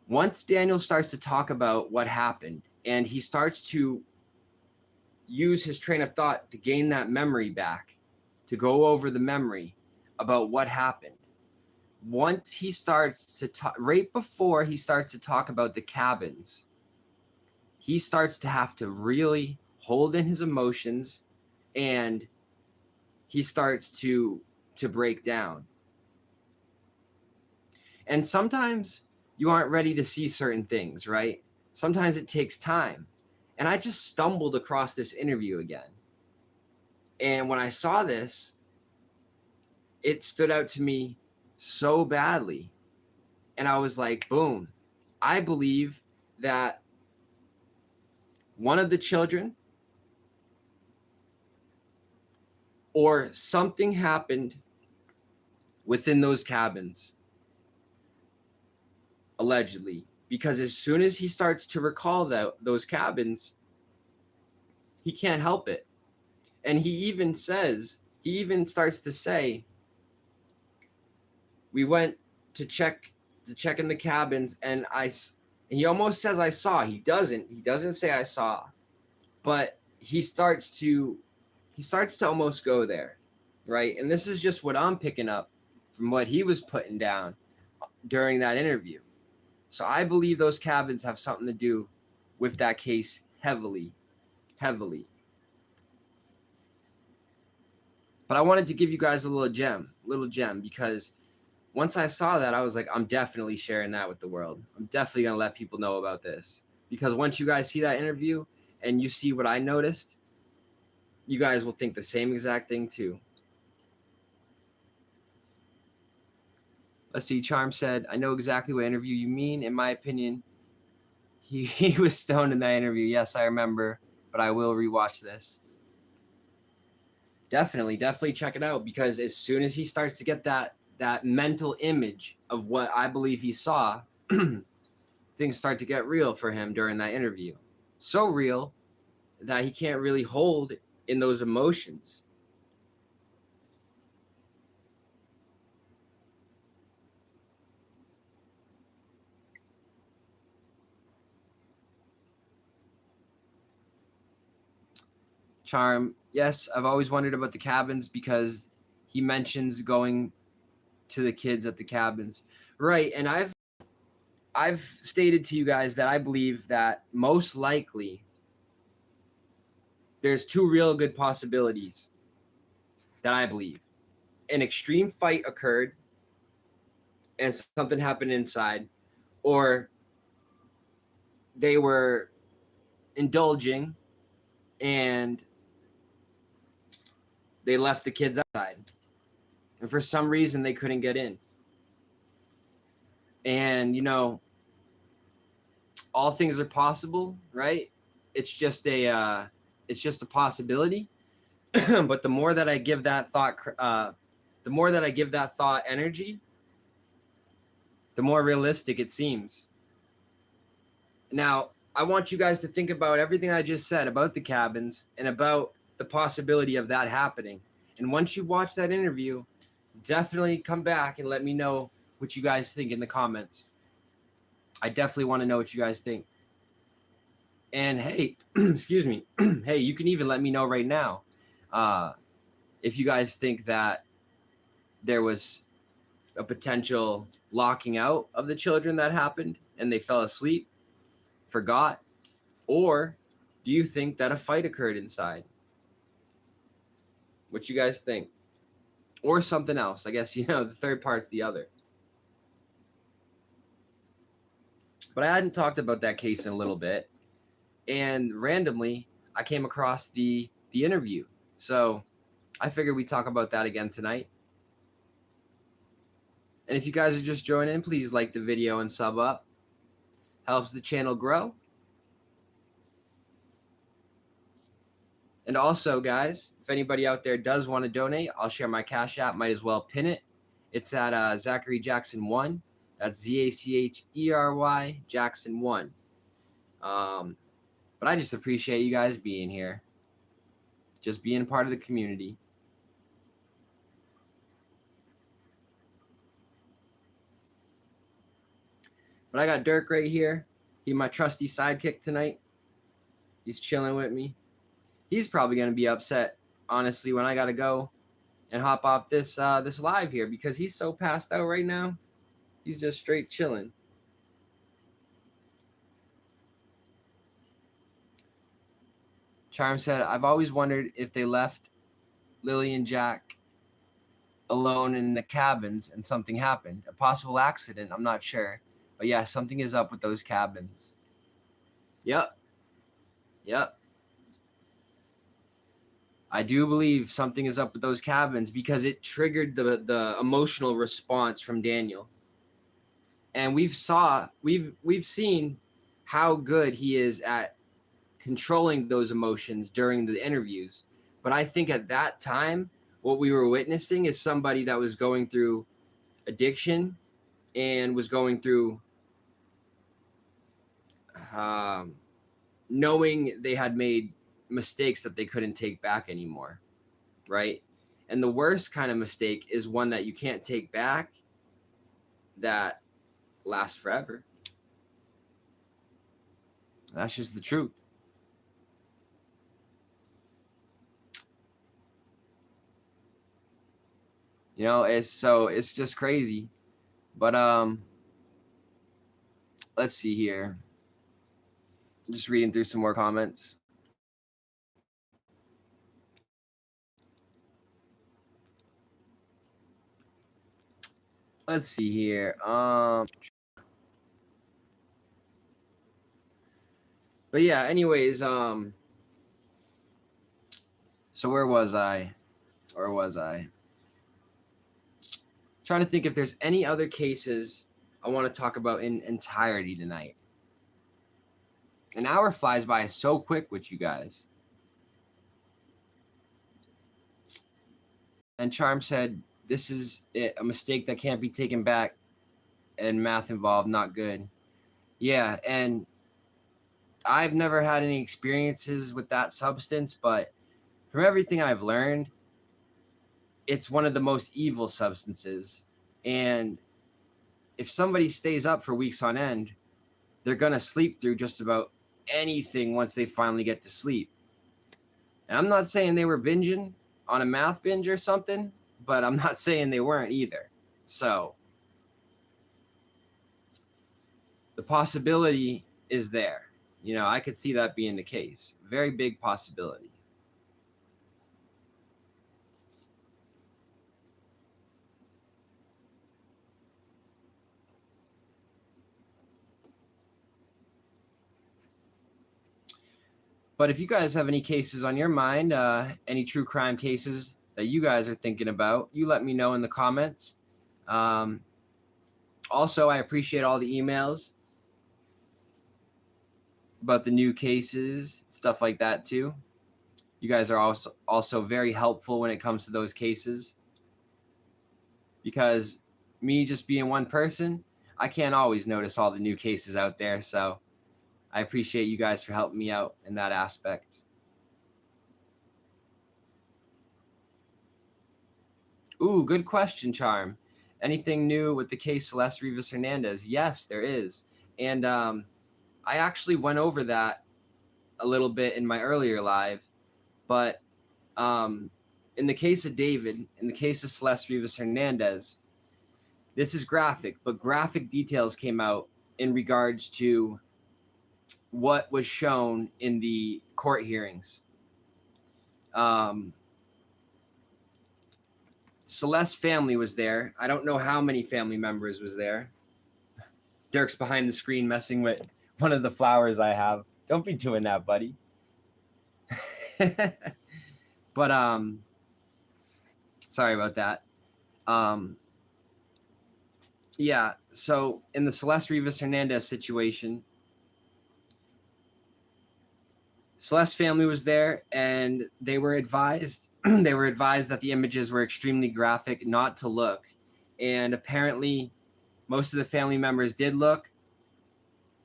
Speaker 1: Once Daniel starts to talk about what happened, and he starts to use his train of thought to gain that memory back, to go over the memory about what happened. Once he starts to talk, right before he starts to talk about the cabins, he starts to have to really hold in his emotions, and he starts to break down. And sometimes you aren't ready to see certain things, right? Sometimes it takes time. And I just stumbled across this interview again. And when I saw this, it stood out to me so badly. And I was like, boom, I believe that one of the children, or something happened within those cabins allegedly, because as soon as he starts to recall those cabins, he can't help it. And he even starts to say, we went to check in the cabins, and he almost says I saw. He doesn't say I saw, but he starts to almost go there, right? And this is just what I'm picking up from what he was putting down during that interview. So I believe those cabins have something to do with that case heavily. But I wanted to give you guys a little gem, because once I saw that, I was like, I'm definitely sharing that with the world. I'm definitely going to let people know about this, because once you guys see that interview and you see what I noticed, you guys will think the same exact thing too. Let's see. Charm said, I know exactly what interview you mean. In my opinion, he was stoned in that interview. Yes, I remember, but I will rewatch this. Definitely check it out, because as soon as he starts to get that mental image of what I believe he saw, things start to get real for him during that interview. So real that he can't really hold in those emotions. Charm, yes, I've always wondered about the cabins, because he mentions going to the kids at the cabins. Right, and I've stated to you guys that I believe that most likely there's two real good possibilities that I believe. An extreme fight occurred and something happened inside, or they were indulging and they left the kids outside, and for some reason they couldn't get in. And all things are possible, right? It's just a possibility. But the more that I give that thought energy, the more realistic it seems. Now, I want you guys to think about everything I just said about the cabins and about the possibility of that happening. And once you watch that interview, definitely come back and let me know what you guys think in the comments. I definitely want to know what you guys think. And hey, excuse me, hey, you can even let me know right now if you guys think that there was a potential locking out of the children that happened and they fell asleep, forgot, or do you think that a fight occurred inside? What you guys think? Or something else. I guess, the third part's the other. But I hadn't talked about that case in a little bit, and randomly I came across the interview. So I figured we'd talk about that again tonight. And if you guys are just joining in, please like the video and sub up. Helps the channel grow. And also, guys, if anybody out there does want to donate, I'll share my Cash App. Might as well pin it. It's at Zachary Jackson 1. That's Zachery Jackson 1. But I just appreciate you guys being here. Just being part of the community. But I got Dirk right here. He's my trusty sidekick tonight. He's chilling with me. He's probably going to be upset, honestly, when I got to go and hop off this live here, because he's so passed out right now. He's just straight chilling. Charm said, I've always wondered if they left Lily and Jack alone in the cabins and something happened. A possible accident, I'm not sure. But yeah, something is up with those cabins. Yep. I do believe something is up with those cabins, because it triggered the emotional response from Daniel. And we've seen how good he is at controlling those emotions during the interviews. But I think at that time, what we were witnessing is somebody that was going through addiction and was going through knowing they had made mistakes that they couldn't take back anymore, right? And the worst kind of mistake is one that you can't take back, that lasts forever. That's just the truth. You know, it's just crazy. But let's see here. Just reading through some more comments. Let's see here. But yeah, anyways, so where was I? Trying to think if there's any other cases I want to talk about in entirety tonight. An hour flies by so quick with you guys. And Charm said, this is it, a mistake that can't be taken back, and math involved, not good. Yeah, and I've never had any experiences with that substance, but from everything I've learned, it's one of the most evil substances. And if somebody stays up for weeks on end, they're going to sleep through just about anything once they finally get to sleep. And I'm not saying they were binging on a math binge or something, but I'm not saying they weren't either. So the possibility is there. You know, I could see that being the case. Very big possibility. But if you guys have any cases on your mind, any true crime cases that you guys are thinking about, you let me know in the comments. Also, I appreciate all the emails about the new cases, stuff like that too. You guys are also very helpful when it comes to those cases, because me just being one person, I can't always notice all the new cases out there. So I appreciate you guys for helping me out in that aspect. Ooh, good question, Charm. Anything new with the case Celeste Rivas Hernandez? Yes, there is. And I actually went over that a little bit in my earlier live. But in the case of David, in the case of Celeste Rivas Hernandez, this is graphic, but graphic details came out in regards to what was shown in the court hearings. Celeste's family was there. I don't know how many family members was there. Dirk's behind the screen messing with one of the flowers I have. Don't be doing that, buddy. But sorry about that. Yeah, so in the Celeste Rivas Hernandez situation, Celeste's family was there, and they were advised that the images were extremely graphic, not to look. And apparently most of the family members did look,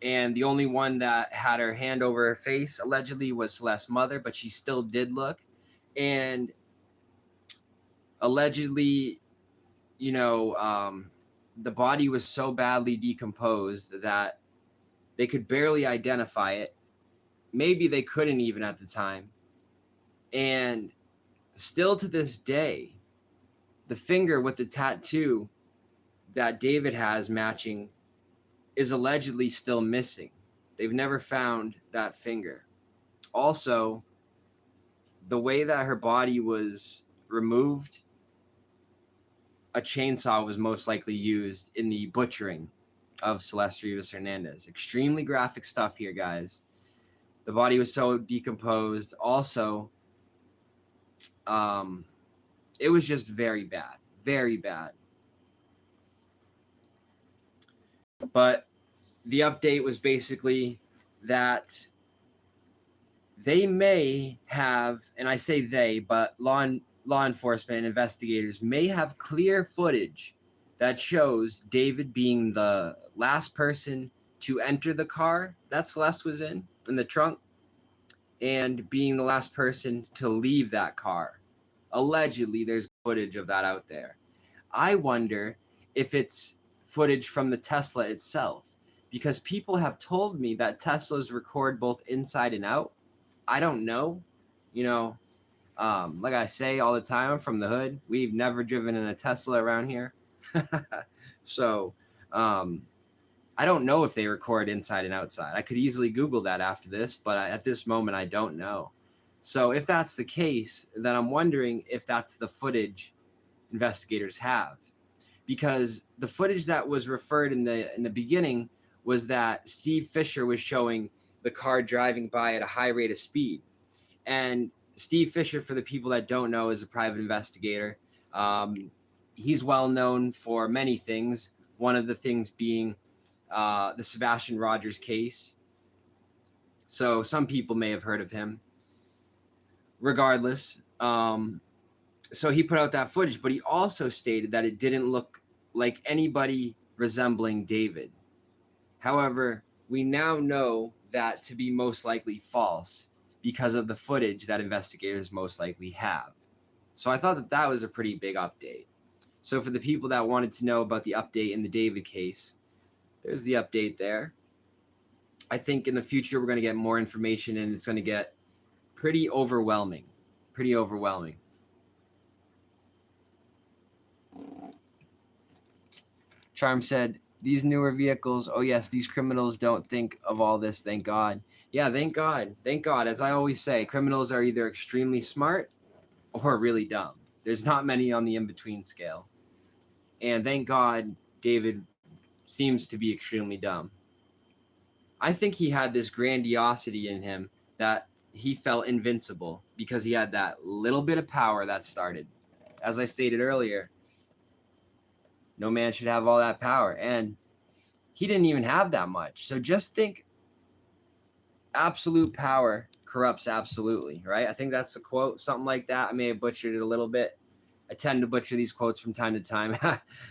Speaker 1: and the only one that had her hand over her face allegedly was Celeste's mother, but she still did look. And allegedly, you know, the body was so badly decomposed that they could barely identify it. Maybe they couldn't even at the time. And still to this day, the finger with the tattoo that David has matching is allegedly still missing. They've never found that finger. Also, the way that her body was removed, a chainsaw was most likely used in the butchering of Celeste Rivas Hernandez. Extremely graphic stuff here, guys. The body was so decomposed. Also, it was just very bad. Very bad. But the update was basically that they may have, and I say they, but law enforcement and investigators may have clear footage that shows David being the last person to enter the car that Celeste was in the trunk, and being the last person to leave that car. Allegedly, there's footage of that out there. I wonder if it's footage from the Tesla itself, because people have told me that Teslas record both inside and out. I don't know. You know, like I say all the time, I'm from the hood. We've never driven in a Tesla around here. So I don't know if they record inside and outside. I could easily Google that after this, but at this moment, I don't know. So if that's the case, then I'm wondering if that's the footage investigators have, because the footage that was referred in the beginning was that Steve Fisher was showing the car driving by at a high rate of speed. And Steve Fisher, for the people that don't know, is a private investigator. He's well known for many things. One of the things being the Sebastian Rogers case. So some people may have heard of him. Regardless, so he put out that footage, but he also stated that it didn't look like anybody resembling David. However, we now know that to be most likely false because of the footage that investigators most likely have. So I thought that that was a pretty big update. So for the people that wanted to know about the update in the David case, there's the update there. I think in the future we're going to get more information, and it's going to get pretty overwhelming. Pretty overwhelming. Charm said, these newer vehicles, oh yes, these criminals don't think of all this, thank God. Yeah, thank God. Thank God. As I always say, criminals are either extremely smart or really dumb. There's not many on the in-between scale. And thank God David seems to be extremely dumb. I think he had this grandiosity in him that he felt invincible because he had that little bit of power that started. As I stated earlier, no man should have all that power. And he didn't even have that much. So just think, absolute power corrupts absolutely, right? I think that's the quote, something like that. I may have butchered it a little bit. I tend to butcher these quotes from time to time.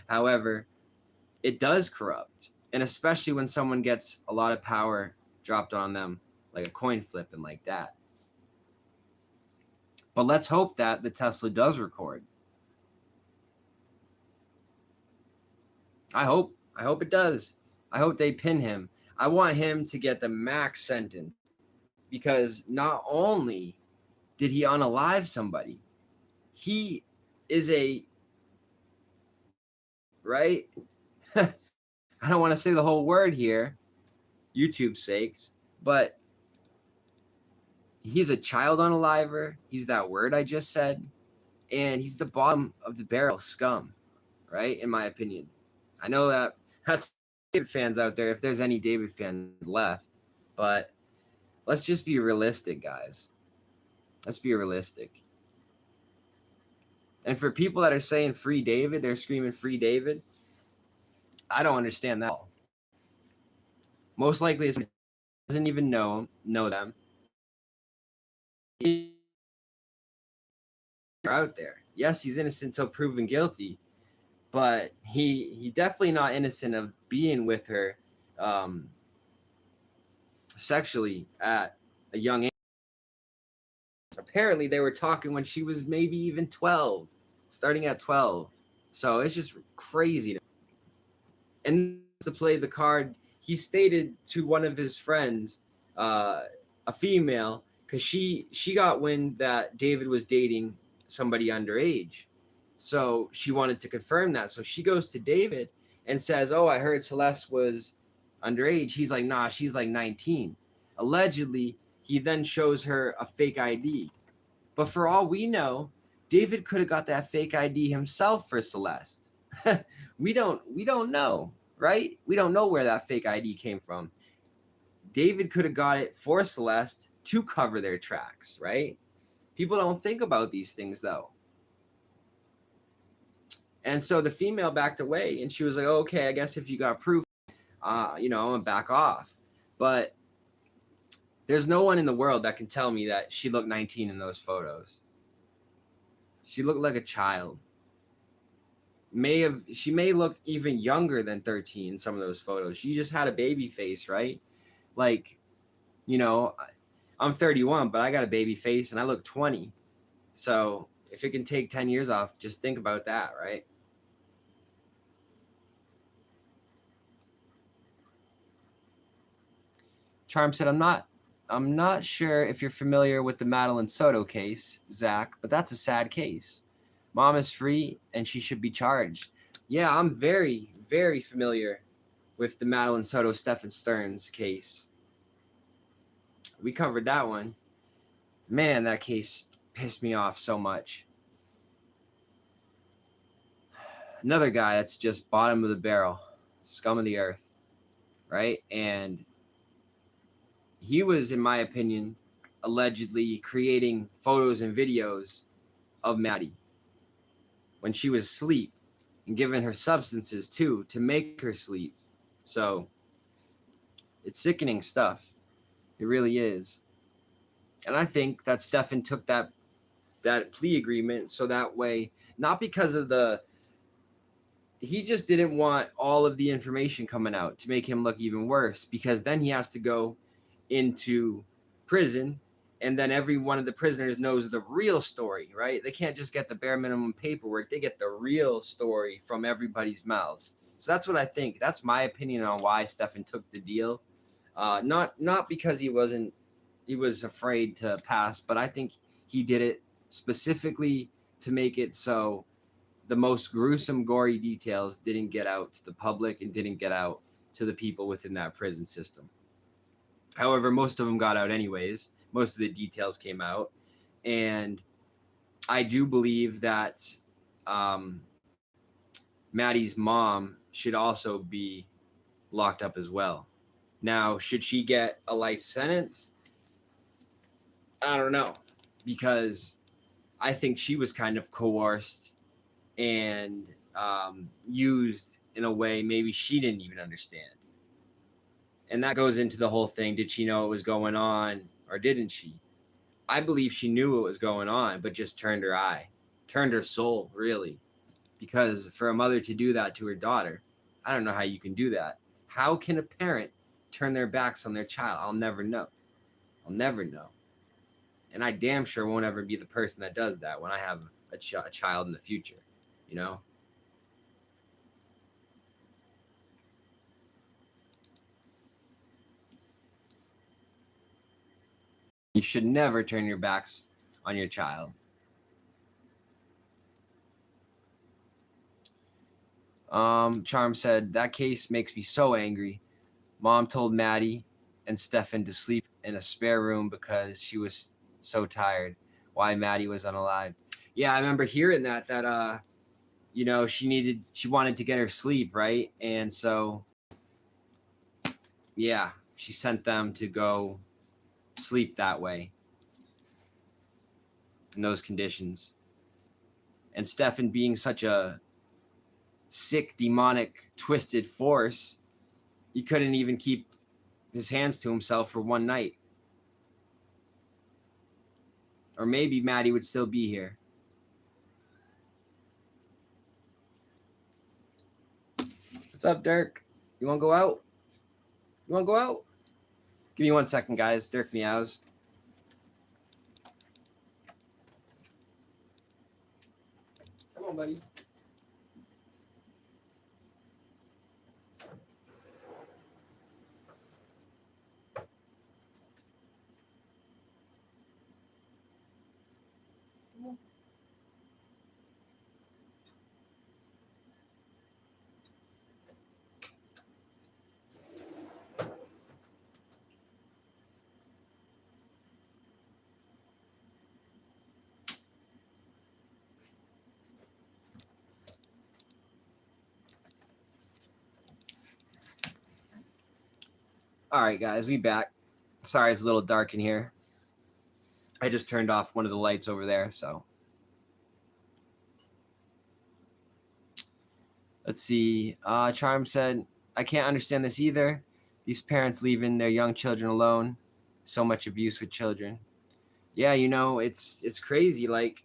Speaker 1: However, it does corrupt. And especially when someone gets a lot of power dropped on them, like a coin flip and like that. But let's hope that the Tesla does record. I hope it does. I hope they pin him. I want him to get the max sentence, because not only did he unalive somebody, he is a, right? I don't want to say the whole word here, YouTube's sakes, but he's a child unaliver. He's that word I just said. And he's the bottom of the barrel scum, right? In my opinion. I know that's David fans out there, if there's any David fans left. But let's just be realistic, guys. Let's be realistic. And for people that are saying free David, they're screaming free David, I don't understand that. Most likely it doesn't even know them. They're out there. Yes, he's innocent until proven guilty, but he definitely not innocent of being with her sexually at a young age. Apparently they were talking when she was maybe even 12, starting at 12. So it's just crazy. And to play the card, he stated to one of his friends, a female, because she got wind that David was dating somebody underage. So she wanted to confirm that. So she goes to David and says, oh, I heard Celeste was underage. He's like, nah, she's like 19. Allegedly, he then shows her a fake ID. But for all we know, David could have got that fake ID himself for Celeste. We don't know, right? We don't know where that fake ID came from. David could have got it for Celeste to cover their tracks, right? People don't think about these things, though. And so the female backed away, and she was like, oh, okay, I guess if you got proof, I'm going to back off. But there's no one in the world that can tell me that she looked 19 in those photos. She looked like a child. she may look even younger than 13 in some of those photos. She just had a baby face, right? Like, you know, I'm 31, but I got a baby face and I look 20. So if it can take 10 years off, just think about that, right? Charm said, I'm not sure if you're familiar with the Madeline Soto case, Zach, but that's a sad case. Mom is free and she should be charged. Yeah, I'm very, very familiar with the Madeline Soto Stephen Stearns case. We covered that one. Man, that case pissed me off so much. Another guy that's just bottom of the barrel, scum of the earth, right? And he was, in my opinion, allegedly creating photos and videos of Maddie when she was asleep and giving her substances too to make her sleep. So it's sickening stuff. It really is. And I think that Stefan took that plea agreement so that way, not because of he just didn't want all of the information coming out to make him look even worse, because then he has to go into prison and then every one of the prisoners knows the real story, right? They can't just get the bare minimum paperwork. They get the real story from everybody's mouths. So that's what I think. That's my opinion on why Stefan took the deal. Not because he was afraid to pass, but I think he did it specifically to make it so the most gruesome, gory details didn't get out to the public and didn't get out to the people within that prison system. However, most of them got out anyways. Most of the details came out. And I do believe that Maddie's mom should also be locked up as well. Now, should she get a life sentence? I don't know, because I think she was kind of coerced and used in a way maybe she didn't even understand. And that goes into the whole thing. Did she know what was going on or didn't she? I believe she knew what was going on, but just turned her soul, really. Because for a mother to do that to her daughter, I don't know how you can do that. How can a parent turn their backs on their child? I'll never know. And I damn sure won't ever be the person that does that when I have a child in the future, you know? You should never turn your backs on your child. Charm said, that case makes me so angry. Mom told Maddie and Stefan to sleep in a spare room because she was so tired. Why Maddie was unalive. Yeah, I remember hearing that she wanted to get her sleep, right? And so, yeah, she sent them to go sleep that way in those conditions. And Stefan, being such a sick, demonic, twisted force, he couldn't even keep his hands to himself for one night. Or maybe Maddie would still be here. What's up, Dirk? You want to go out? Give me 1 second, guys. Dirk meows. Come on, buddy. All right, guys, we back. Sorry, it's a little dark in here. I just turned off one of the lights over there, so. Let's see. Charm said, I can't understand this either. These parents leaving their young children alone. So much abuse with children. Yeah, it's crazy. Like,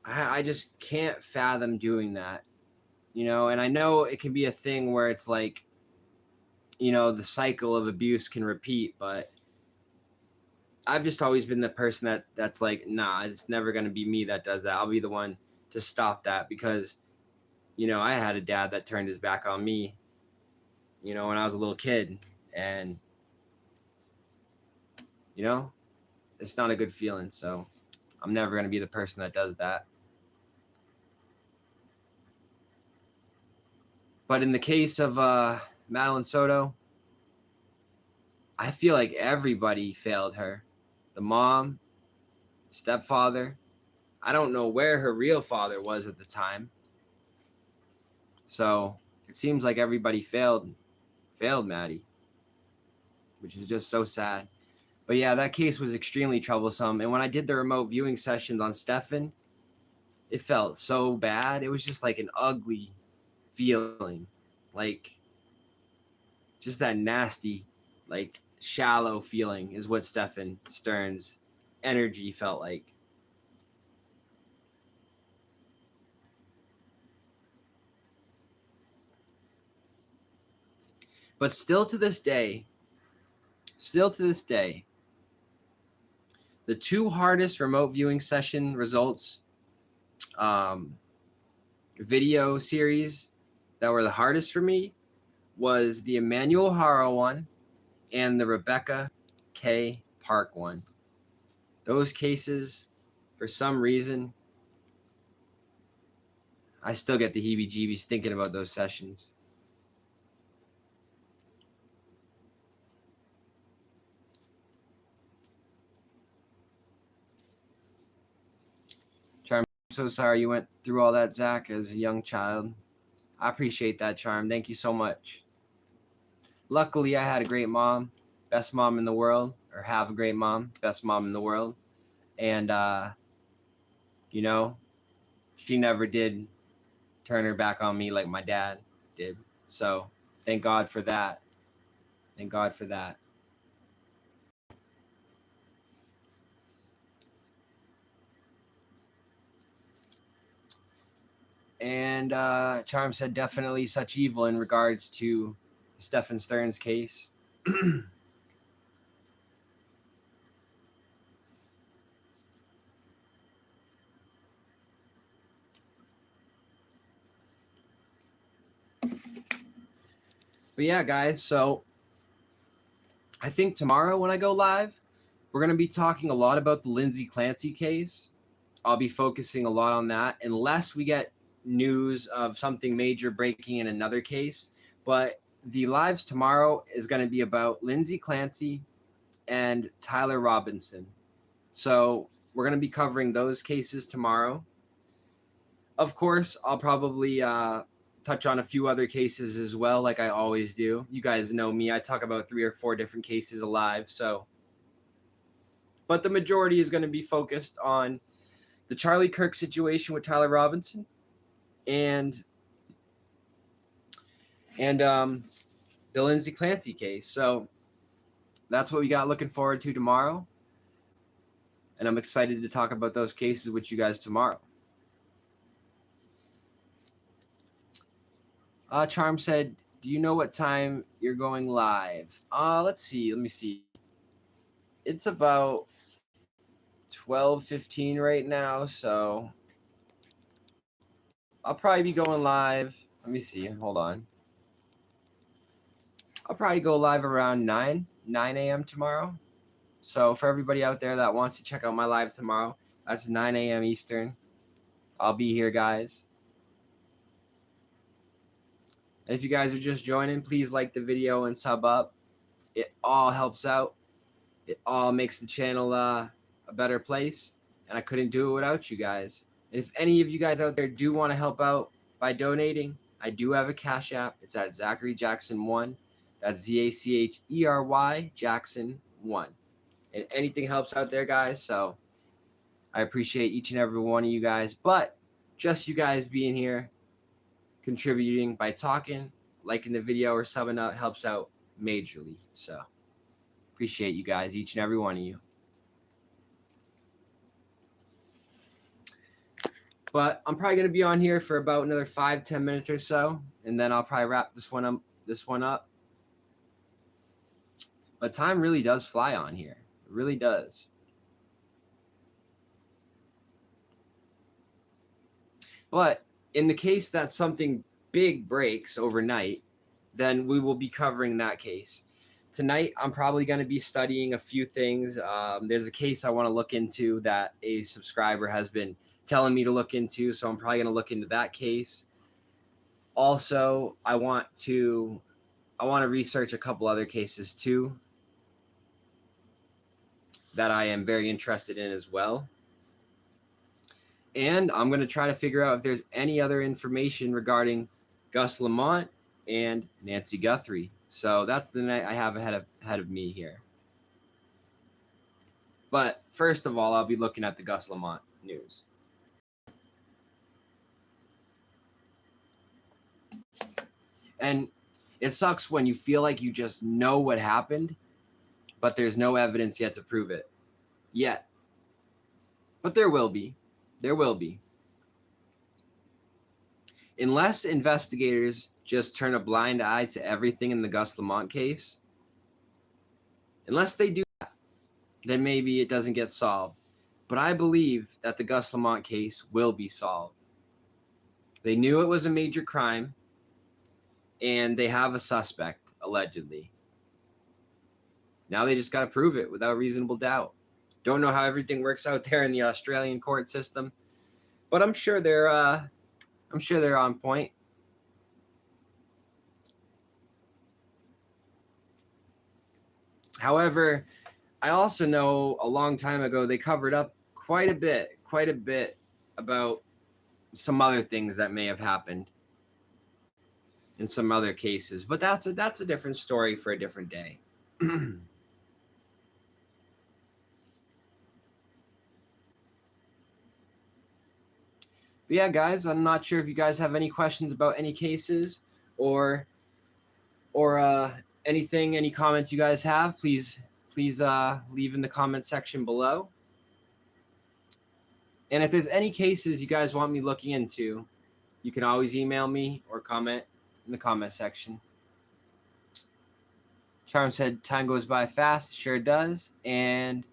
Speaker 1: I just can't fathom doing that, you know. And I know it can be a thing where it's like, you know, the cycle of abuse can repeat, but I've just always been the person that's like, nah, it's never going to be me that does that. I'll be the one to stop that, because, you know, I had a dad that turned his back on me, you know, when I was a little kid, and, you know, it's not a good feeling. So I'm never going to be the person that does that. But in the case of Madeline Soto, I feel like everybody failed her. The mom, stepfather. I don't know where her real father was at the time. So it seems like everybody failed Maddie, which is just so sad. But yeah, that case was extremely troublesome. And when I did the remote viewing sessions on Stefan, it felt so bad. It was just like an ugly feeling, like just that nasty, like shallow feeling is what Stefan Stern's energy felt like. But still to this day, the two hardest remote viewing session results, video series that were the hardest for me, was the Emmanuel Haro one and the Rebecca K. Park one. Those cases, for some reason, I still get the heebie-jeebies thinking about those sessions. Charm, I'm so sorry you went through all that, Zach, as a young child. I appreciate that, Charm. Thank you so much. Luckily, I had a great mom, best mom in the world, or have a great mom, best mom in the world. And, you know, she never did turn her back on me like my dad did. So thank God for that. Thank God for that. And Charm said definitely such evil in regards to Stefan Stern's case. But yeah, guys, so I think tomorrow when I go live, we're going to be talking a lot about the Lyndsay Clancy case. I'll be focusing a lot on that, unless we get news of something major breaking in another case. But the lives tomorrow is going to be about Lyndsay Clancy and Tyler Robinson. So we're going to be covering those cases tomorrow. Of course, I'll probably touch on a few other cases as well, like I always do. You guys know me. I talk about 3 or 4 different cases alive. So, but the majority is going to be focused on the Charlie Kirk situation with Tyler Robinson and the Lyndsay Clancy case. So that's what we got looking forward to tomorrow. And I'm excited to talk about those cases with you guys tomorrow. Charm said, do you know what time you're going live? Let's see. Let me see. It's about 12:15 right now, so I'll probably be going live. Let me see. Hold on. I'll probably go live around 9 a.m. tomorrow. So for everybody out there that wants to check out my live tomorrow, that's 9 a.m. Eastern. I'll be here, guys. And if you guys are just joining, please like the video and sub up. It all helps out. It all makes the channel a better place. And I couldn't do it without you guys. And if any of you guys out there do want to help out by donating, I do have a Cash App. It's at Zachary Jackson 1. That's Zachery Jackson 1. And anything helps out there, guys. So I appreciate each and every one of you guys. But just you guys being here, contributing by talking, liking the video, or subbing out helps out majorly. So appreciate you guys, each and every one of you. But I'm probably going to be on here for about another 5-10 minutes or so, and then I'll probably wrap this one up. But time really does fly on here. It really does. But in the case that something big breaks overnight, then we will be covering that case. Tonight, I'm probably going to be studying a few things. There's a case I want to look into that a subscriber has been telling me to look into, so I'm probably going to look into that case. Also, I want to research a couple other cases too that I am very interested in as well. And I'm going to try to figure out if there's any other information regarding Gus Lamont and Nancy Guthrie. So that's the night I have ahead of me here. But first of all, I'll be looking at the Gus Lamont news. And it sucks when you feel like you just know what happened, but there's no evidence yet to prove it. Yet. But there will be. There will be. Unless investigators just turn a blind eye to everything in the Gus Lamont case, unless they do that, then maybe it doesn't get solved. But I believe that the Gus Lamont case will be solved. They knew it was a major crime, and they have a suspect, allegedly. Now they just got to prove it without reasonable doubt. Don't know how everything works out there in the Australian court system, but I'm sure they're on point. However, I also know a long time ago they covered up quite a bit about some other things that may have happened in some other cases, but that's a different story for a different day. But yeah, guys, I'm not sure if you guys have any questions about any cases or anything, any comments you guys have, please leave in the comment section below. And if there's any cases you guys want me looking into, you can always email me or comment in the comment section. Charm said, time goes by fast. Sure does. And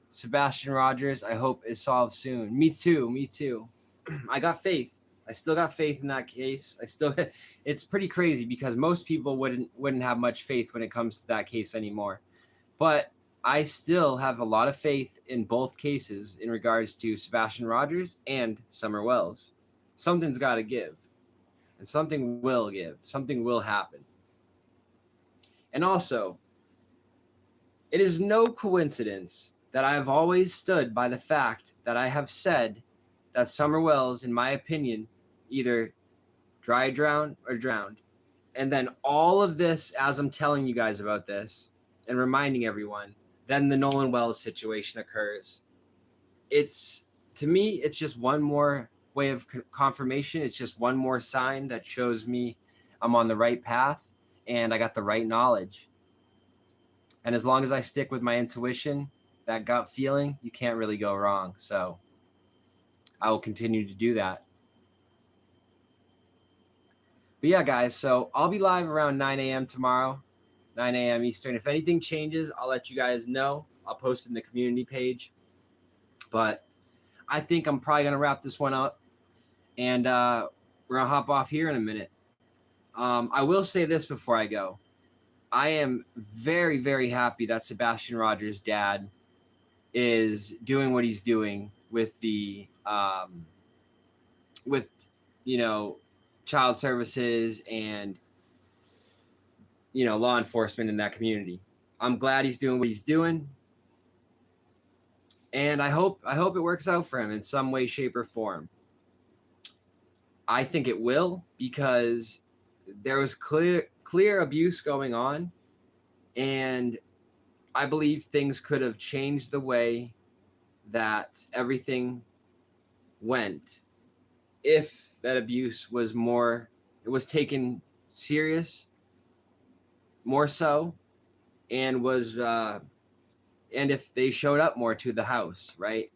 Speaker 1: Sebastian Rogers, I hope is solved soon. Me too. I got faith. I still got faith in that case. It's pretty crazy because most people wouldn't have much faith when it comes to that case anymore. But I still have a lot of faith in both cases in regards to Sebastian Rogers and Summer Wells. Something's got to give, and something will give. Something will happen. And also, it is no coincidence that I have always stood by the fact that I have said that Summer Wells, in my opinion, either dry drowned or drowned. And then all of this, as I'm telling you guys about this and reminding everyone, then the Nolan Wells situation occurs. To me, it's just one more way of confirmation. It's just one more sign that shows me I'm on the right path and I got the right knowledge. And as long as I stick with my intuition, that gut feeling, you can't really go wrong. So I will continue to do that. But yeah, guys, so I'll be live around 9 a.m. tomorrow, 9 a.m. Eastern. If anything changes, I'll let you guys know. I'll post it in the community page. But I think I'm probably going to wrap this one up. And we're going to hop off here in a minute. I will say this before I go. I am very, very happy that Sebastian Rogers' dad is doing what he's doing with the child services and law enforcement in that community. I'm glad he's doing what he's doing, and I hope it works out for him in some way, shape, or form. I think it will, because there was clear abuse going on, and I believe things could have changed the way that everything went if that abuse was taken serious, more so, and and if they showed up more to the house, right?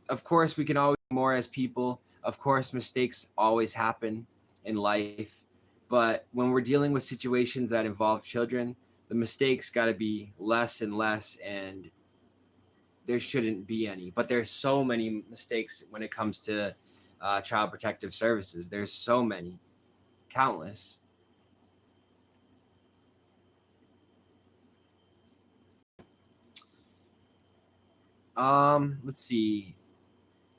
Speaker 1: Of course, we can always more as people. Of course, mistakes always happen in life, but when we're dealing with situations that involve children, the mistakes got to be less and less, and there shouldn't be any. But there's so many mistakes when it comes to child protective services. There's so many, countless. Let's see.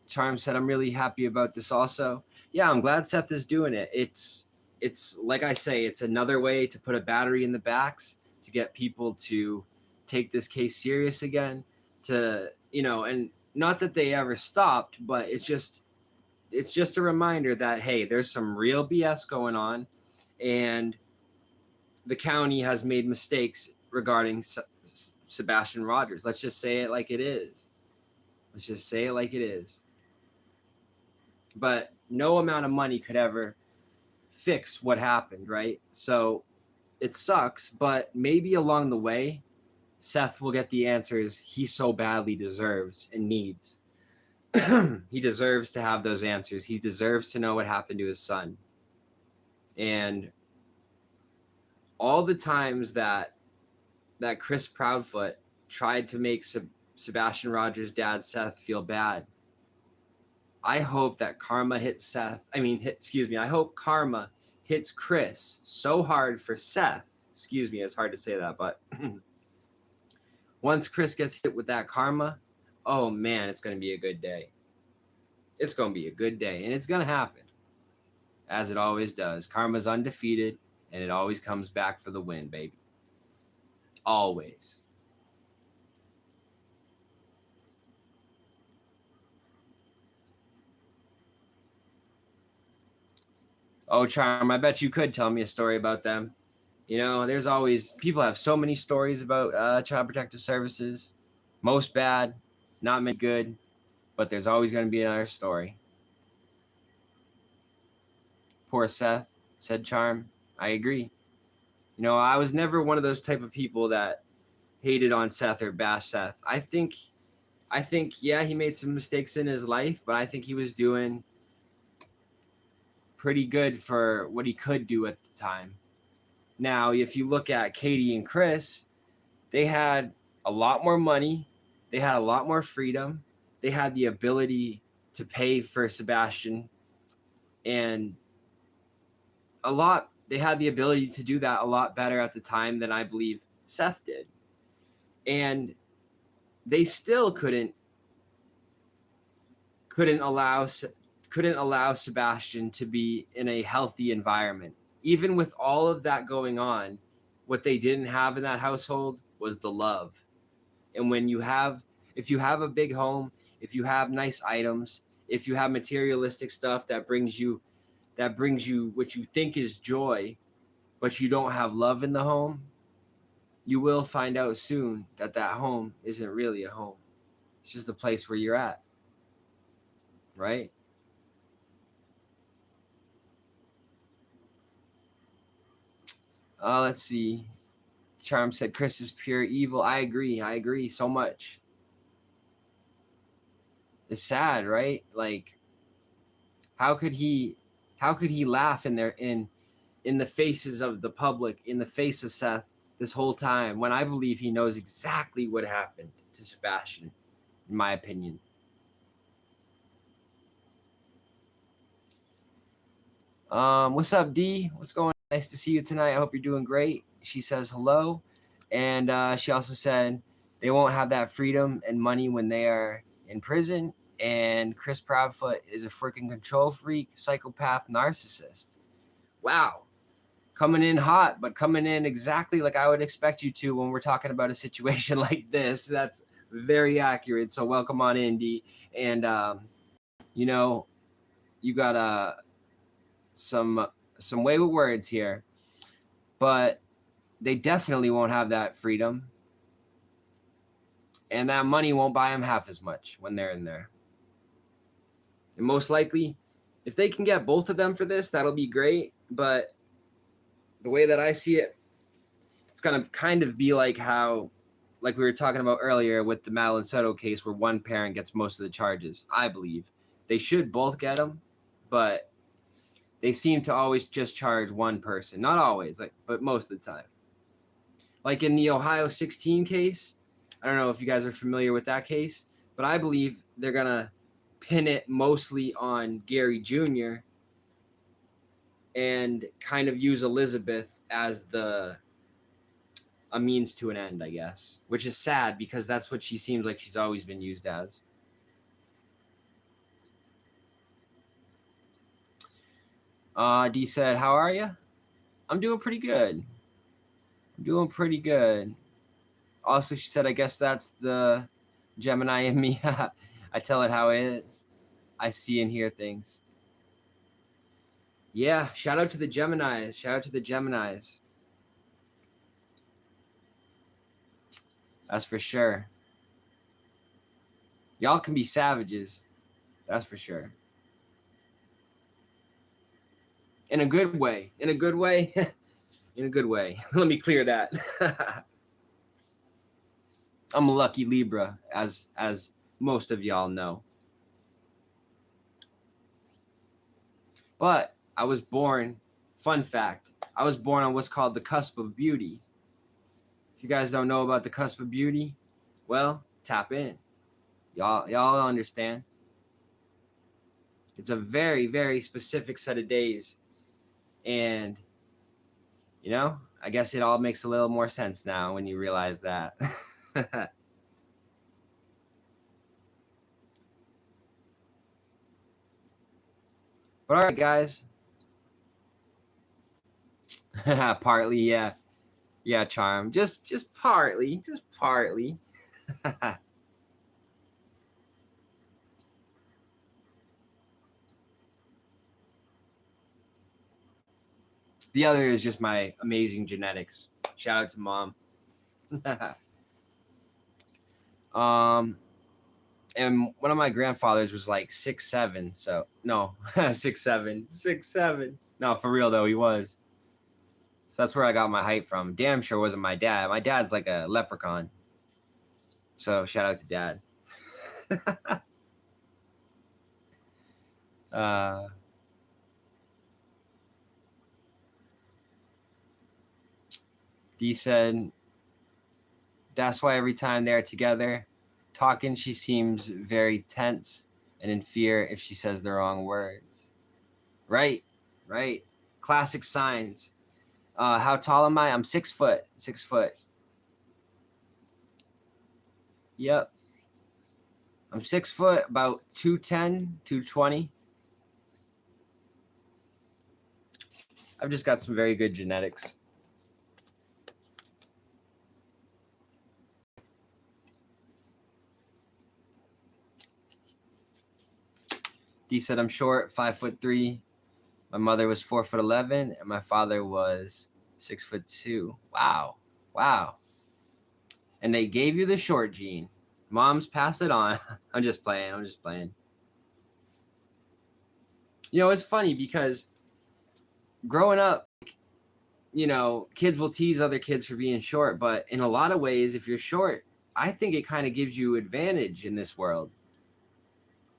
Speaker 1: Charm said, I'm really happy about this also. Yeah, I'm glad Seth is doing it. It's like I say, it's another way to put a battery in the backs to get people to take this case serious again, to, and not that they ever stopped, but it's just a reminder that, hey, there's some real BS going on, and the county has made mistakes regarding Sebastian Rogers. Let's just say it like it is. Let's just say it like it is. But no amount of money could ever fix what happened, right? So it sucks, but maybe along the way, Seth will get the answers he so badly deserves and needs. He deserves to have those answers. He deserves to know what happened to his son. And all the times that Chris Proudfoot tried to make Sebastian Rogers' dad, Seth, feel bad, I hope that karma hits Seth. I hope karma hits Chris so hard for Seth. Excuse me, it's hard to say that, but once Chris gets hit with that karma, oh man, it's going to be a good day. It's going to be a good day, and it's going to happen, as it always does. Karma's undefeated, and it always comes back for the win, baby. Always. Oh, Charm, I bet you could tell me a story about them. There's always, people have so many stories about Child Protective Services. Most bad, not many good, but there's always going to be another story. Poor Seth, said Charm. I agree. I was never one of those type of people that hated on Seth or bashed Seth. I think, yeah, he made some mistakes in his life, but I think he was doing pretty good for what he could do at the time. Now, if you look at Katie and Chris, they had a lot more money. They had a lot more freedom. They had the ability to pay for Sebastian, and they had the ability to do that a lot better at the time than I believe Seth did. And they still couldn't allow Sebastian to be in a healthy environment. Even with all of that going on, what they didn't have in that household was the love. And if you have a big home, if you have nice items, if you have materialistic stuff that brings you what you think is joy, but you don't have love in the home, you will find out soon that home isn't really a home. It's just a place where you're at. Right? Let's see. Charm said Chris is pure evil. I agree so much. It's sad, right? Like, how could he laugh in the faces of the public, in the face of Seth this whole time, when I believe he knows exactly what happened to Sebastian, in my opinion. What's up, D? What's going on? Nice to see you tonight. I hope you're doing great. She says hello. And she also said they won't have that freedom and money when they are in prison. And Chris Proudfoot is a freaking control freak, psychopath, narcissist. Wow. Coming in hot, but coming in exactly like I would expect you to when we're talking about a situation like this. That's very accurate. So welcome on in, D. And, you got some way with words here, but they definitely won't have that freedom, and that money won't buy them half as much when they're in there. And most likely, if they can get both of them for this, that'll be great. But the way that I see it, it's gonna kind of be like we were talking about earlier with the Madeline Soto case, where one parent gets most of the charges. I believe They should both get them, but they seem to always just charge one person. Not always, but most of the time. Like in the Ohio 16 case, I don't know if you guys are familiar with that case, but I believe they're going to pin it mostly on Gary Jr. and kind of use Elizabeth as a means to an end, I guess, which is sad because that's what she seems like she's always been used as. D said, how are you? I'm doing pretty good. Also, she said, I guess that's the Gemini in me. I tell it how it is. I see and hear things. Yeah, shout out to the Geminis. That's for sure. Y'all can be savages. That's for sure. In a good way. In a good way. Let me clear that. I'm a lucky Libra, as most of y'all know. But I was born, fun fact, I was born on what's called the cusp of beauty. If you guys don't know about the cusp of beauty, well, tap in. Y'all understand. It's a very, very specific set of days. And, I guess it all makes a little more sense now when you realize that. But all right, guys. Partly, yeah. Yeah, Charm. Just partly. The other is just my amazing genetics. Shout out to Mom. And one of my grandfathers was like 6'7", so no, 6'7". No, for real though, he was. So that's where I got my height from. Damn sure wasn't my dad. My dad's like a leprechaun. So shout out to Dad. D said, that's why every time they're together talking, she seems very tense and in fear if she says the wrong words. Right. Classic signs. How tall am I? I'm 6 foot. 6 foot. Yep. I'm 6 foot, about 210, 220. I've just got some very good genetics. D said, I'm short, 5'3". My mother was 4'11", and my father was 6'2". Wow. And they gave you the short gene. Moms, pass it on. I'm just playing. It's funny because growing up, kids will tease other kids for being short, but in a lot of ways, if you're short, I think it kind of gives you advantage in this world.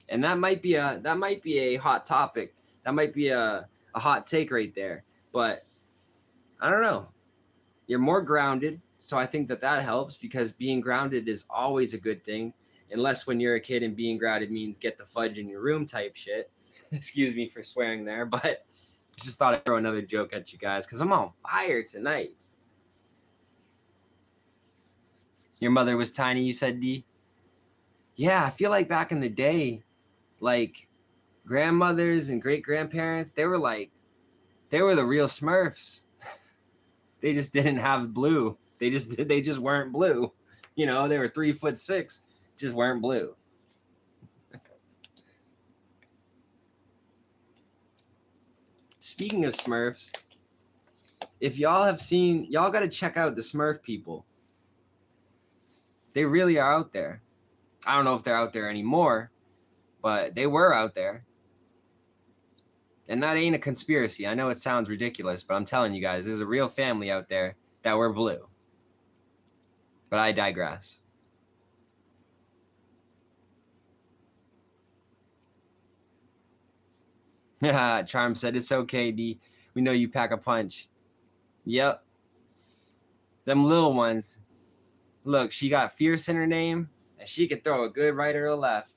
Speaker 1: And that might be a hot topic. That might be a hot take right there. But I don't know. You're more grounded. So I think that helps because being grounded is always a good thing. Unless when you're a kid and being grounded means get the fudge in your room type shit. Excuse me for swearing there. But just thought I'd throw another joke at you guys because I'm on fire tonight. Your mother was tiny, you said, D? Yeah, I feel like back in the day, like grandmothers and great grandparents, they were the real Smurfs. They just didn't have blue. They just weren't blue. They were 3'6", just weren't blue. Speaking of Smurfs, if y'all have seen, y'all got to check out the Smurf people. They really are out there. I don't know if they're out there anymore, but they were out there. And that ain't a conspiracy. I know it sounds ridiculous, but I'm telling you guys, there's a real family out there that were blue. But I digress. Charm said, it's okay, D. We know you pack a punch. Yep. Them little ones. Look, she got fierce in her name, and she could throw a good right or a left.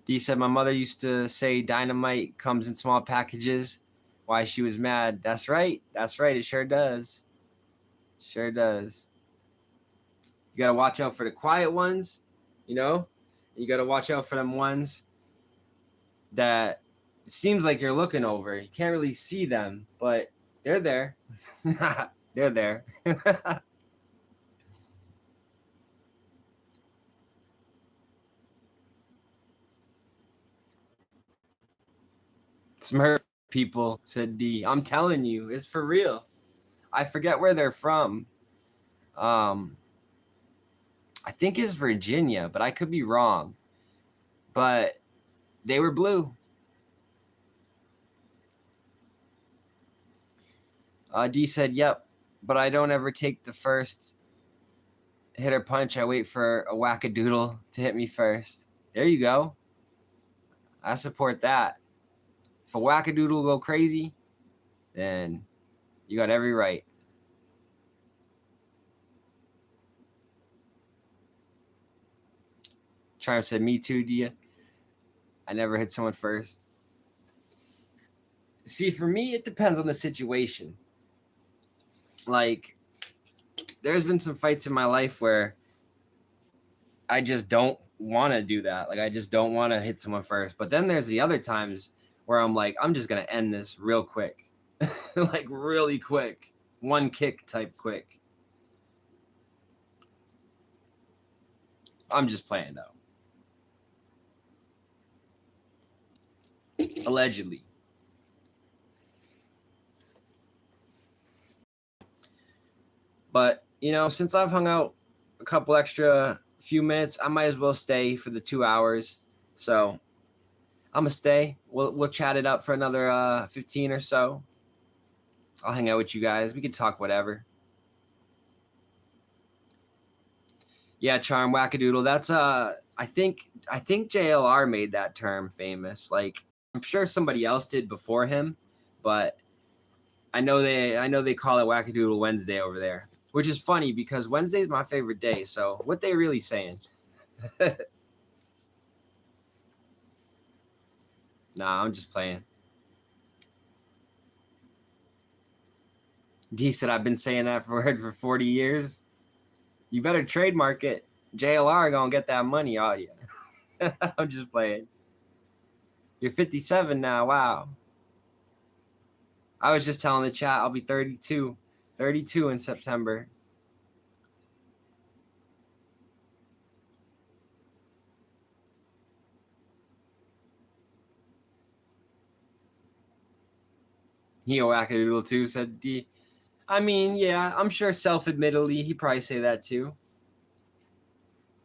Speaker 1: D said, my mother used to say dynamite comes in small packages. Why she was mad. That's right. That's right. It sure does. Sure does. You got to watch out for the quiet ones, you know? You got to watch out for them ones that it seems like you're looking over. You can't really see them, but they're there. They're there. Smurf people, said D. I'm telling you, it's for real. I forget where they're from. I think it's Virginia, but I could be wrong. But they were blue. D said, yep, but I don't ever take the first hit or punch. I wait for a wackadoodle to hit me first. There you go. I support that. If a wackadoodle go crazy, then you got every right. Triumph said, me too, Dia. I never hit someone first. See, for me, it depends on the situation. Like, there's been some fights in my life where I just don't want to do that. Like, I just don't want to hit someone first. But then there's the other times where I'm like, I'm just going to end this real quick. Like, really quick. One kick type quick. I'm just playing, though. Allegedly. But, you know, since I've hung out a couple extra few minutes, I might as well stay for the 2 hours. So I'm gonna stay. We'll chat it up for another 15 or so. I'll hang out with you guys. We can talk whatever. Yeah, charm wackadoodle. That's I think JLR made that term famous. Like, I'm sure somebody else did before him, but I know they call it Wackadoodle Wednesday over there, which is funny because Wednesday is my favorite day. So what they really saying? Nah, I'm just playing. D said I've been saying that word for 40 years. You better trademark it. JLR gonna get that money, oh yeah. I'm just playing. You're 57 now. Wow. I was just telling the chat I'll be 32. 32 in September. He a wackadoodle too, said D. I mean, yeah, I'm sure self-admittedly he'd probably say that too.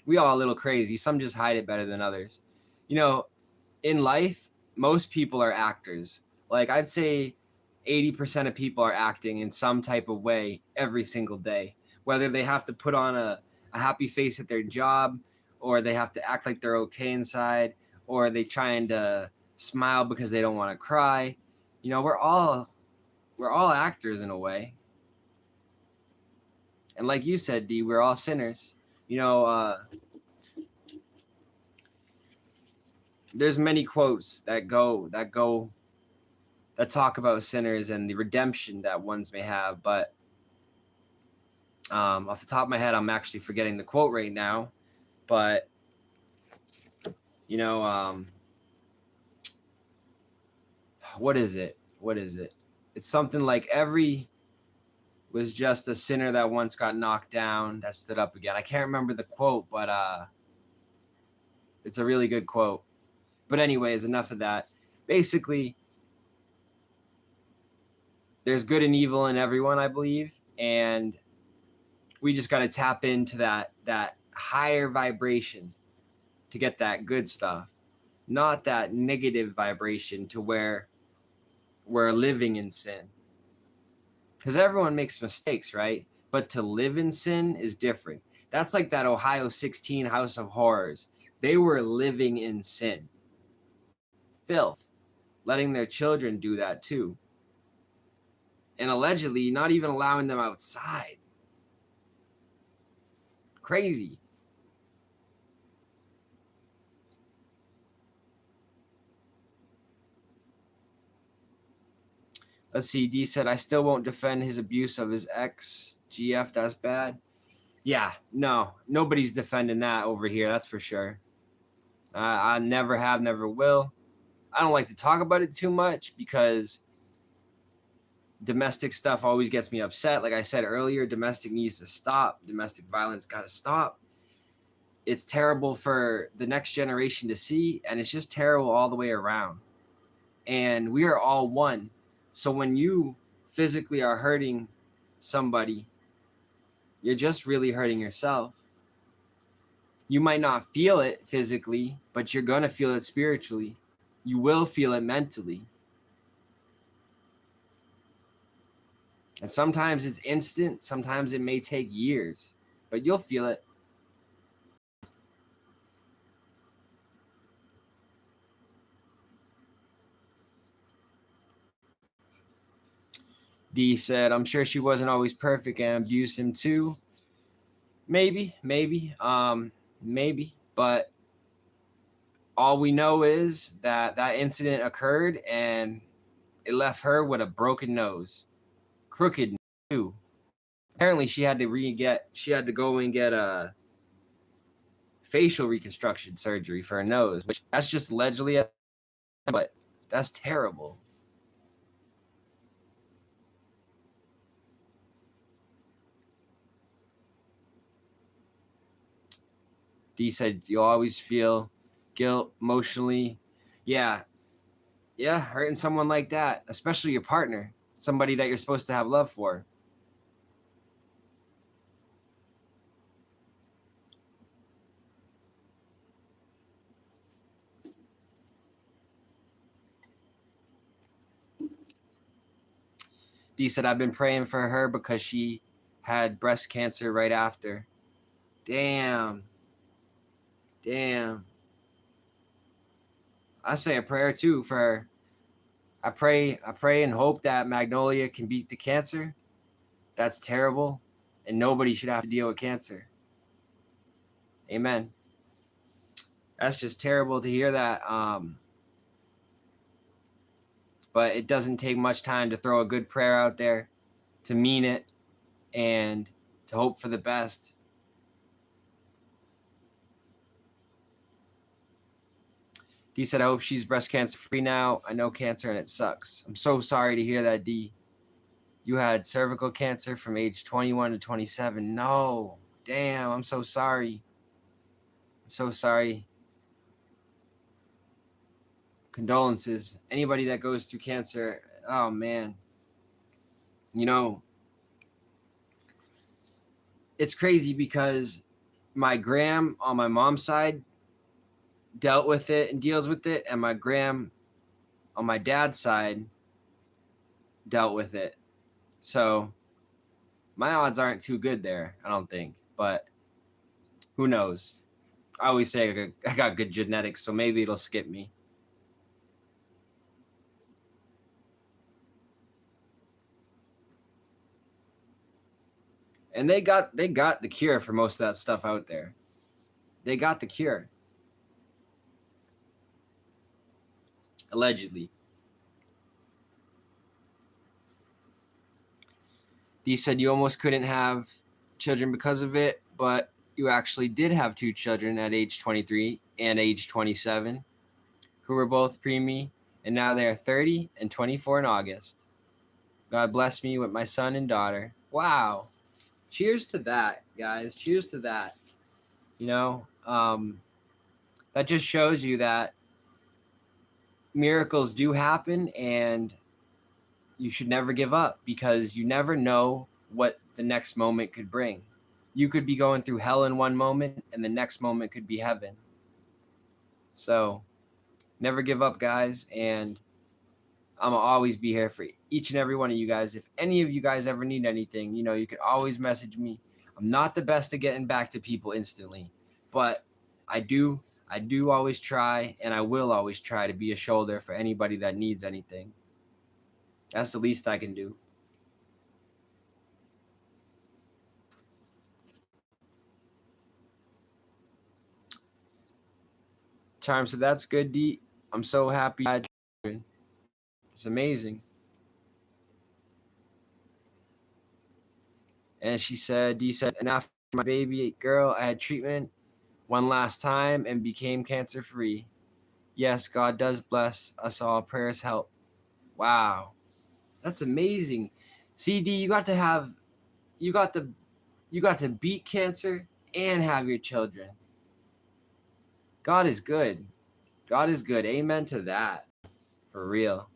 Speaker 1: We all a little crazy. Some just hide it better than others. You know, in life, most people are actors. Like, I'd say 80% of people are acting in some type of way every single day. Whether they have to put on a happy face at their job, or they have to act like they're okay inside, or they trying to smile because they don't want to cry. You know, we're all actors in a way. And like you said, D, we're all sinners. You know, there's many quotes that talk about sinners and the redemption that ones may have, but off the top of my head, I'm actually forgetting the quote right now. But you know, what is it? It's something like every was just a sinner that once got knocked down that stood up again. I can't remember the quote, but it's a really good quote. But anyways, enough of that. Basically, there's good and evil in everyone, I believe, and we just got to tap into that higher vibration to get that good stuff, not that negative vibration to where we're living in sin. Because everyone makes mistakes, right? But to live in sin is different. That's like that Ohio 16 House of Horrors. They were living in sin, filth, letting their children do that too. And allegedly not even allowing them outside. Crazy. Let's see. D said, I still won't defend his abuse of his ex. GF, that's bad. Yeah, no. Nobody's defending that over here. That's for sure. I never have, never will. I don't like to talk about it too much because domestic stuff always gets me upset. Like I said earlier, domestic needs to stop. Domestic violence got to stop. It's terrible for the next generation to see, and it's just terrible all the way around. And we are all one. So when you physically are hurting somebody, you're just really hurting yourself. You might not feel it physically, but you're going to feel it spiritually. You will feel it mentally. And sometimes it's instant. Sometimes it may take years, but you'll feel it. D said, I'm sure she wasn't always perfect and abused him too. Maybe. But all we know is that that incident occurred and it left her with a broken nose. Crooked too. Apparently she had to go and get a facial reconstruction surgery for her nose, which that's just allegedly, but that's terrible. D said, you'll always feel guilt emotionally. Yeah, hurting someone like that, especially your partner, somebody that you're supposed to have love for. D said, I've been praying for her because she had breast cancer right after. Damn. I say a prayer too for her. I pray and hope that Magnolia can beat the cancer. That's terrible. And nobody should have to deal with cancer. Amen. That's just terrible to hear that. But it doesn't take much time to throw a good prayer out there, to mean it, and to hope for the best. D said, I hope she's breast cancer free now. I know cancer and it sucks. I'm so sorry to hear that, D. You had cervical cancer from age 21 to 27. No. Damn, I'm so sorry. I'm so sorry. Condolences. Anybody that goes through cancer, oh man. You know, it's crazy because my gram on my mom's side dealt with it and deals with it, and my gram on my dad's side dealt with it. So my odds aren't too good there, I don't think, but who knows? I always say I got good genetics, so maybe it'll skip me. And they got the cure for most of that stuff out there. They got the cure. Allegedly. D said you almost couldn't have children because of it, but you actually did have 2 children at age 23 and age 27 who were both preemie, and now they are 30 and 24 in August. God bless me with my son and daughter. Wow. Cheers to that, guys. Cheers to that. You know, that just shows you that miracles do happen, and you should never give up because you never know what the next moment could bring. You could be going through hell in one moment and the next moment could be heaven. So never give up, guys. And I'm going to always be here for each and every one of you guys. If any of you guys ever need anything, you know, you can always message me. I'm not the best at getting back to people instantly, but I do I do always try, and I will always try to be a shoulder for anybody that needs anything. That's the least I can do. Charm said, that's good, D. I'm so happy. It's amazing. And she said, D said, and after my baby girl, I had treatment one last time and became cancer free. Yes, God does bless us all. Prayers help. Wow. That's amazing. CD, you got to beat cancer and have your children. God is good. God is good. Amen to that. For real.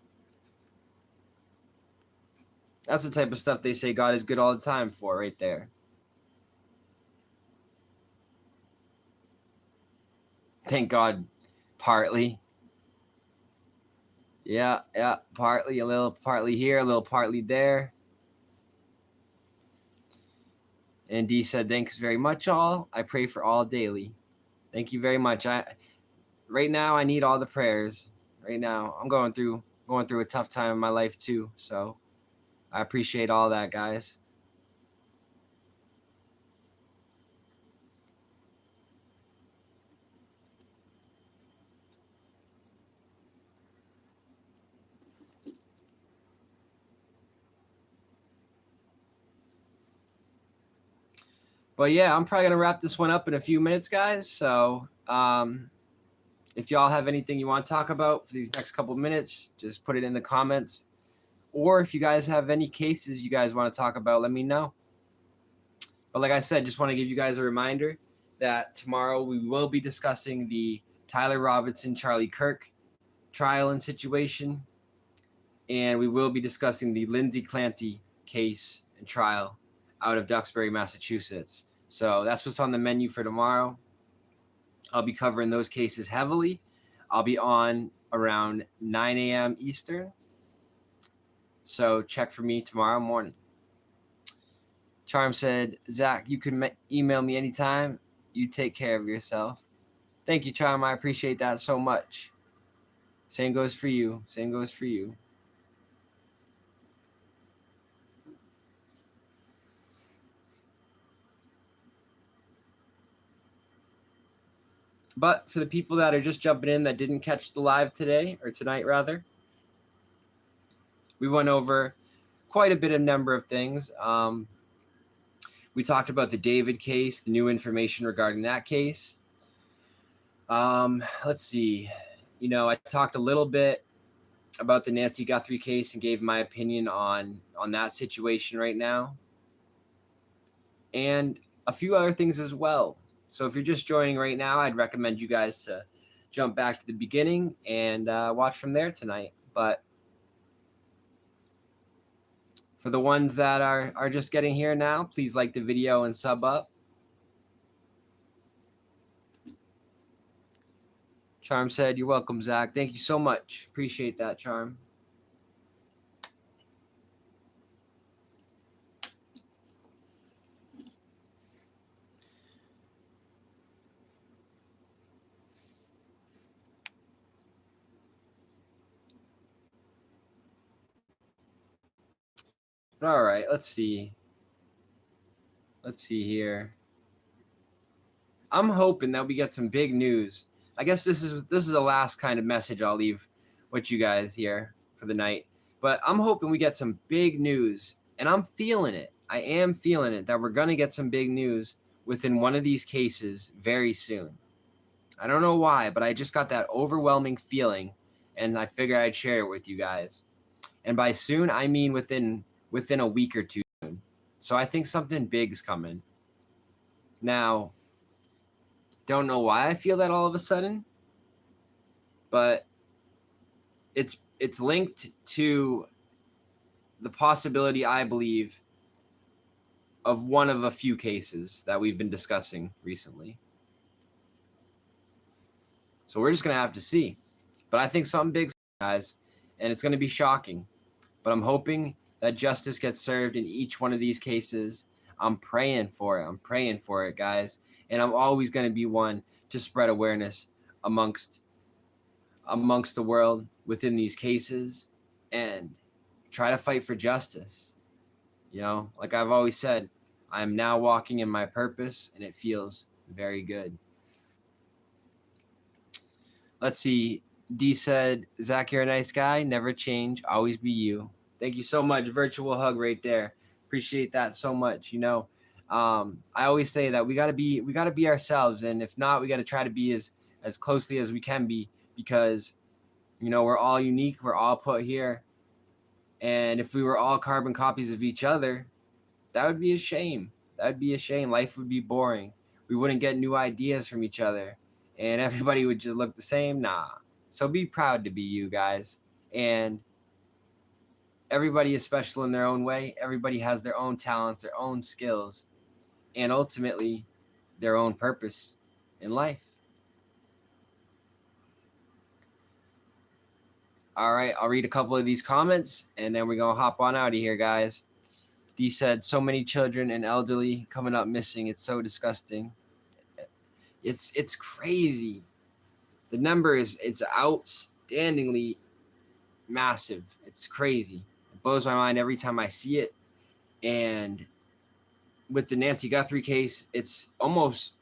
Speaker 1: That's the type of stuff they say God is good all the time for right there. Thank God, partly. Yeah, partly, a little partly here, a little partly there. And D said, thanks very much, all. I pray for all daily. Thank you very much. Right now I need all the prayers. Right now I'm going through a tough time in my life too. So I appreciate all that, guys. But yeah, I'm probably gonna wrap this one up in a few minutes, guys. So if y'all have anything you want to talk about for these next couple of minutes, just put it in the comments. Or if you guys have any cases you guys want to talk about, let me know. But like I said, just want to give you guys a reminder that tomorrow we will be discussing the Tyler Robinson, Charlie Kirk trial and situation. And we will be discussing the Lyndsay Clancy case and trial out of Duxbury, Massachusetts. So that's what's on the menu for tomorrow. I'll be covering those cases heavily. I'll be on around 9 a.m. Eastern. So check for me tomorrow morning. Charm said, Zach, you can email me anytime. You take care of yourself. Thank you, Charm. I appreciate that so much. Same goes for you. Same goes for you. But for the people that are just jumping in that didn't catch the live today, or tonight rather, we went over quite a bit of number of things. We talked about the David case, the new information regarding that case. Let's see. I talked a little bit about the Nancy Guthrie case and gave my opinion on that situation right now. And a few other things as well. So if you're just joining right now, I'd recommend you guys to jump back to the beginning and watch from there tonight. But for the ones that are just getting here now, please like the video and sub up. Charm said, you're welcome, Zach. Thank you so much. Appreciate that, Charm. All right, let's see. Let's see here. I'm hoping that we get some big news. I guess this is the last kind of message I'll leave with you guys here for the night. But I'm hoping we get some big news, and I'm feeling it. I am feeling it that we're going to get some big news within one of these cases very soon. I don't know why, but I just got that overwhelming feeling, and I figured I'd share it with you guys. And by soon, I mean within a week or two. So I think something big's coming. Now, don't know why I feel that all of a sudden, but it's linked to the possibility, I believe, of one of a few cases that we've been discussing recently. So we're just going to have to see. But I think something big, guys, and it's going to be shocking. But I'm hoping that justice gets served in each one of these cases. I'm praying for it. I'm praying for it, guys. And I'm always going to be one to spread awareness amongst the world within these cases and try to fight for justice. You know, like I've always said, I'm now walking in my purpose and it feels very good. Let's see. D said, Zach, you're a nice guy. Never change. Always be you. Thank you so much. Virtual hug right there. Appreciate that so much. You know, I always say that we gotta be ourselves, and if not, we gotta try to be as closely as we can be, because you know we're all unique. We're all put here, and if we were all carbon copies of each other, that would be a shame. That would be a shame. Life would be boring. We wouldn't get new ideas from each other, and everybody would just look the same. Nah. So be proud to be you guys. And everybody is special in their own way. Everybody has their own talents, their own skills, and ultimately their own purpose in life. All right, I'll read a couple of these comments and then we're going to hop on out of here, guys. D said, so many children and elderly coming up missing. It's so disgusting. It's crazy. The number it's outstandingly massive. It's crazy. It blows my mind every time I see it. And with the Nancy Guthrie case, it's almost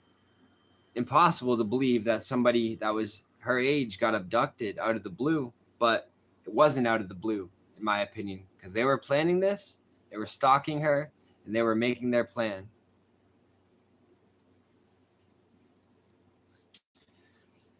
Speaker 1: impossible to believe that somebody that was her age got abducted out of the blue, but it wasn't out of the blue, in my opinion, because they were planning this, they were stalking her, and they were making their plan.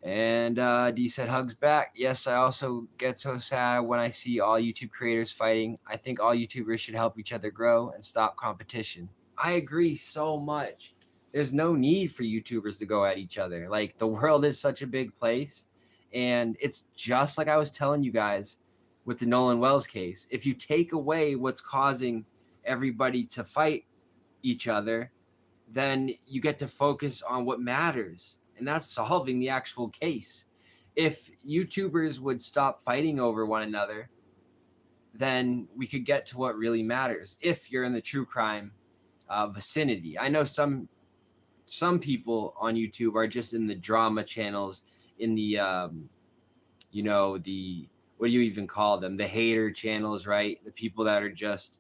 Speaker 1: And D said, hugs back. Yes, I also get so sad when I see all YouTube creators fighting. I think all YouTubers should help each other grow and stop competition. I agree so much. There's no need for YouTubers to go at each other. Like, the world is such a big place. And it's just like I was telling you guys with the Nolan Wells case. If you take away what's causing everybody to fight each other, then you get to focus on what matters. And that's solving the actual case. If YouTubers would stop fighting over one another, then we could get to what really matters. If you're in the true crime vicinity, I know some people on YouTube are just in the drama channels, in the the, what do you even call them? The hater channels, right? The people that are just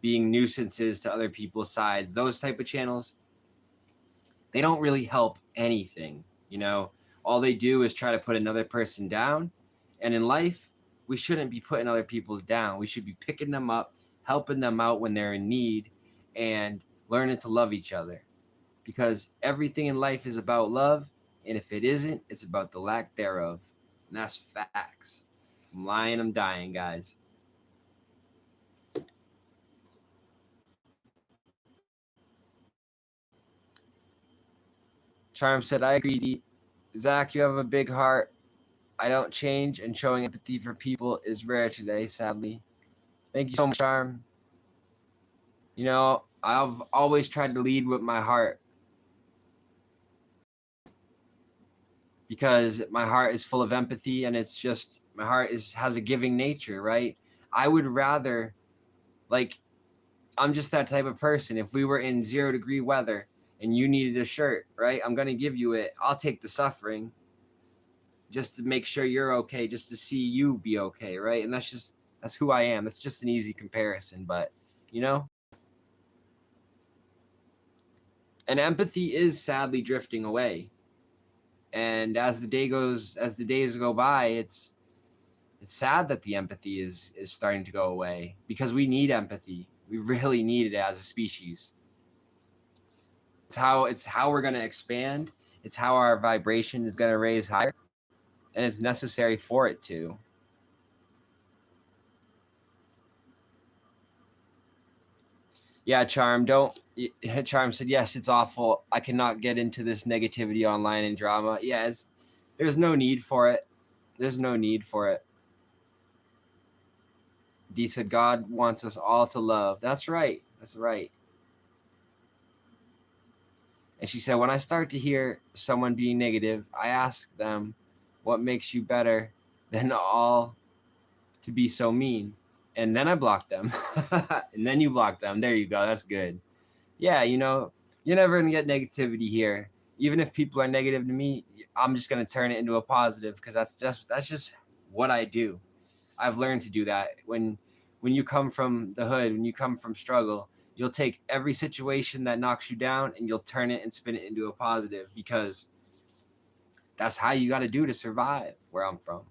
Speaker 1: being nuisances to other people's sides. Those type of channels, they don't really help anything. You know, all they do is try to put another person down. And in life, we shouldn't be putting other people down. We should be picking them up, helping them out when they're in need, and learning to love each other. Because everything in life is about love. And if it isn't, it's about the lack thereof. And that's facts. I'm lying, I'm dying, guys. Charm said, I agree. Zach, you have a big heart. I don't change, and showing empathy for people is rare today, sadly. Thank you so much, Charm. You know, I've always tried to lead with my heart, because my heart is full of empathy, and it's just, my heart has a giving nature, right? I would rather, like, I'm just that type of person. If we were in 0-degree weather and you needed a shirt, right? I'm going to give you it. I'll take the suffering just to make sure you're okay, just to see you be okay, right? And that's who I am. That's just an easy comparison, but you know? And empathy is sadly drifting away. And as the days go by, it's sad that the empathy is starting to go away, because we need empathy. We really need it as a species. It's how we're going to expand. It's how our vibration is going to raise higher, and it's necessary for it to. Yeah, Charm said, yes, it's awful. I cannot get into this negativity online and drama. Yeah, there's no need for it. There's no need for it. D said, God wants us all to love. That's right. That's right. And she said, when I start to hear someone being negative, I ask them, what makes you better than all to be so mean? And then I block them. And then you block them. There you go. That's good. Yeah, you know, you're never going to get negativity here. Even if people are negative to me, I'm just going to turn it into a positive, because that's just what I do. I've learned to do that. When you come from the hood, when you come from struggle, you'll take every situation that knocks you down and you'll turn it and spin it into a positive, because that's how you got to do to survive where I'm from.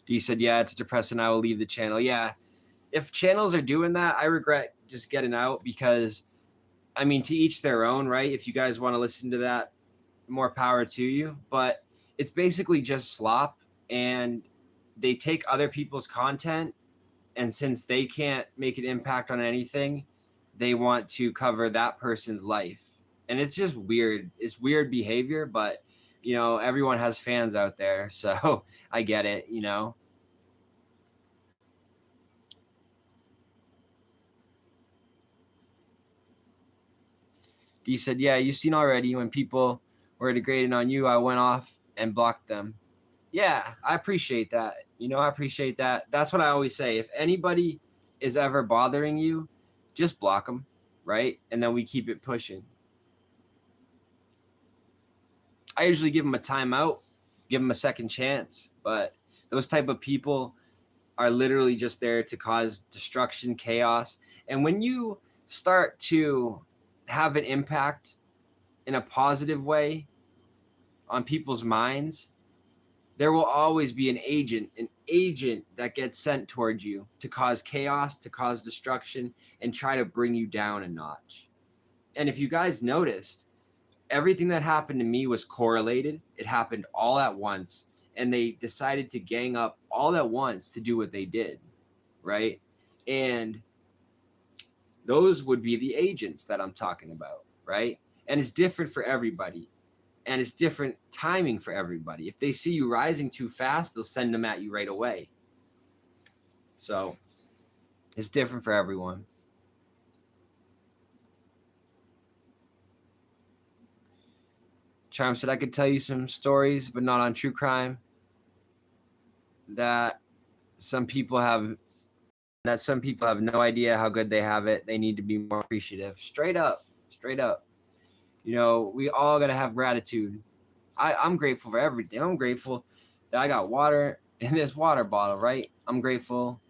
Speaker 1: D said, yeah, it's depressing. I will leave the channel. Yeah. If channels are doing that, I regret just getting out, because I mean, to each their own, right? If you guys want to listen to that, more power to you. But it's basically just slop, and they take other people's content, and since they can't make an impact on anything, they want to cover that person's life. And it's just weird. It's weird behavior, but everyone has fans out there, so I get it. D said, yeah, you've seen already when people were degrading on you, I went off and blocked them. Yeah, I appreciate that. I appreciate that. That's what I always say. If anybody is ever bothering you, just block them, right? And then we keep it pushing. I usually give them a timeout, give them a second chance, but those type of people are literally just there to cause destruction, chaos. And when you start to have an impact in a positive way on people's minds, there will always be an agent that gets sent towards you to cause chaos, to cause destruction, and try to bring you down a notch. And if you guys noticed, everything that happened to me was correlated. It happened all at once, and they decided to gang up all at once to do what they did, right? And those would be the agents that I'm talking about, right? And it's different for everybody. And it's different timing for everybody. If they see you rising too fast, they'll send them at you right away. So it's different for everyone. Charm said, I could tell you some stories, but not on true crime, that some people have no idea how good they have it. They need to be more appreciative. Straight up. We all got to have gratitude. I'm grateful for everything. I'm grateful that I got water in this water bottle, right? I'm grateful,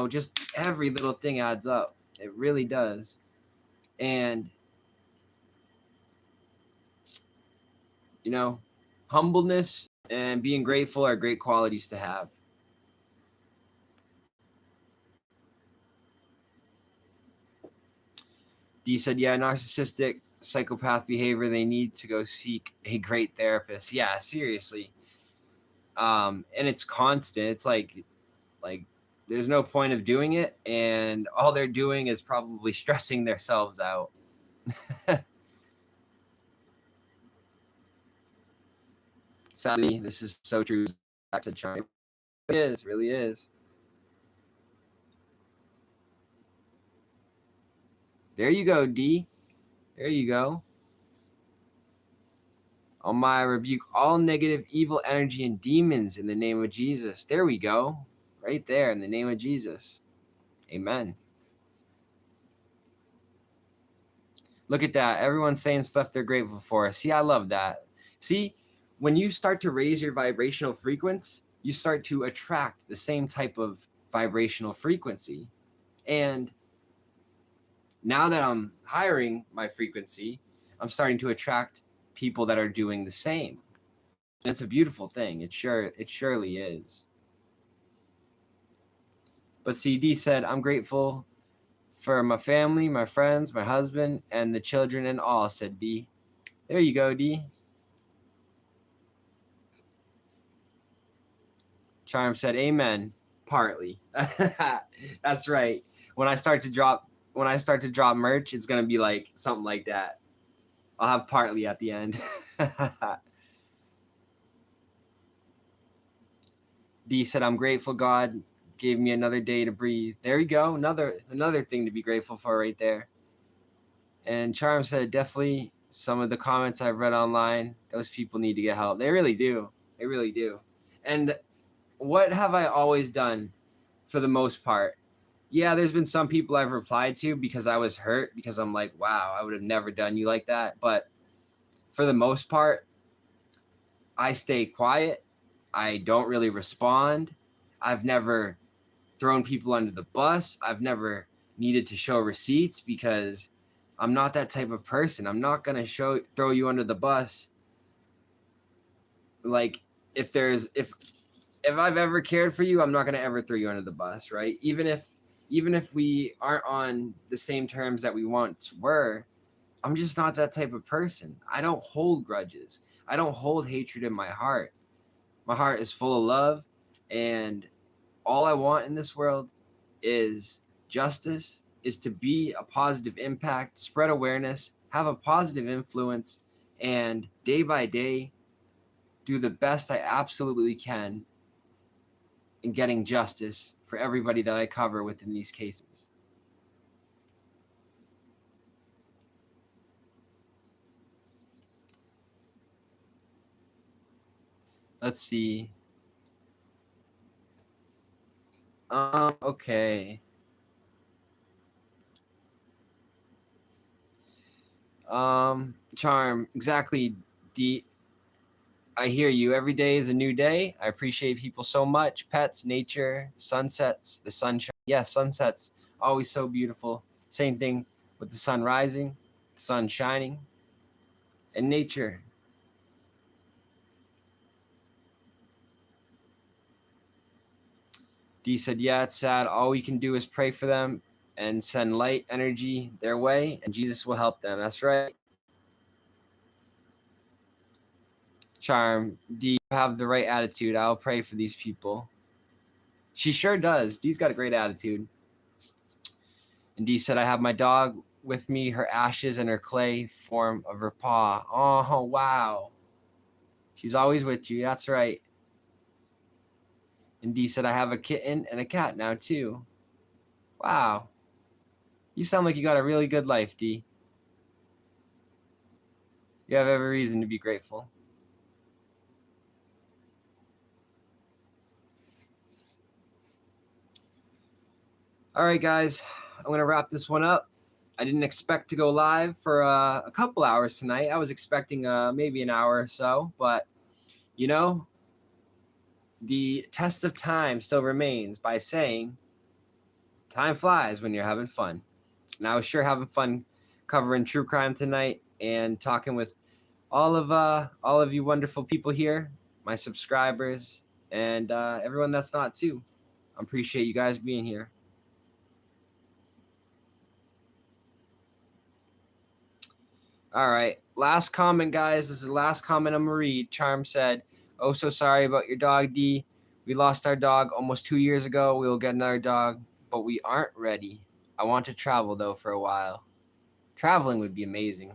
Speaker 1: just every little thing adds up. It really does. And, humbleness and being grateful are great qualities to have. D said, yeah, narcissistic psychopath behavior, they need to go seek a great therapist. Yeah, seriously. And it's constant. It's like there's no point of doing it, and all they're doing is probably stressing themselves out. Sadly, this is so true. It really is. There you go, D. There you go. Oh my, rebuke all negative, evil energy and demons in the name of Jesus. There we go. Right there, in the name of Jesus. Amen. Look at that. Everyone's saying stuff they're grateful for. See, I love that. See, when you start to raise your vibrational frequency, you start to attract the same type of vibrational frequency. And now that I'm hiring my frequency, I'm starting to attract people that are doing the same. And it's a beautiful thing. It surely is. But CD said, I'm grateful for my family, my friends, my husband, and the children and all, said D. There you go, D. Charm said, amen. Partly. That's right. When I start to drop merch, it's gonna be like something like that. I'll have partly at the end. D said, I'm grateful God gave me another day to breathe. There you go. Another thing to be grateful for right there. And Charm said, definitely some of the comments I've read online, those people need to get help. They really do. They really do. And what have I always done for the most part? Yeah, there's been some people I've replied to because I was hurt, because I'm like, wow, I would have never done you like that. But for the most part, I stay quiet. I don't really respond. I've never thrown people under the bus. I've never needed to show receipts because I'm not that type of person. I'm not going to throw you under the bus. Like if I've ever cared for you, I'm not going to ever throw you under the bus, right? Even if we aren't on the same terms that we once were, I'm just not that type of person. I don't hold grudges. I don't hold hatred in my heart. My heart is full of love, and all I want in this world is justice, is to be a positive impact, spread awareness, have a positive influence, and day by day do the best I absolutely can in getting justice for everybody that I cover within these cases. Let's see. Okay. Charm, exactly. I hear you. Every day is a new day. I appreciate people so much. Pets, nature, sunsets, the sunshine. Yeah, sunsets, always so beautiful. Same thing with the sun rising, the sun shining, and nature. D said, yeah, it's sad. All we can do is pray for them and send light energy their way, and Jesus will help them. That's right. Charm, D, you have the right attitude. I'll pray for these people. She sure does. D's got a great attitude. And D said, I have my dog with me, her ashes and her clay form of her paw. Oh, wow. She's always with you. That's right. And D said, I have a kitten and a cat now, too. Wow. You sound like you got a really good life, D. You have every reason to be grateful. All right, guys. I'm going to wrap this one up. I didn't expect to go live for a couple hours tonight. I was expecting maybe an hour or so, but you know, the test of time still remains by saying time flies when you're having fun. And I was sure having fun covering true crime tonight and talking with all of you wonderful people here, my subscribers, and everyone that's not too. I appreciate you guys being here. All right. Last comment, guys. This is the last comment I'm going to read. Charm said, oh, so sorry about your dog, D. We lost our dog almost 2 years ago. We will get another dog, but we aren't ready. I want to travel, though, for a while. Traveling would be amazing.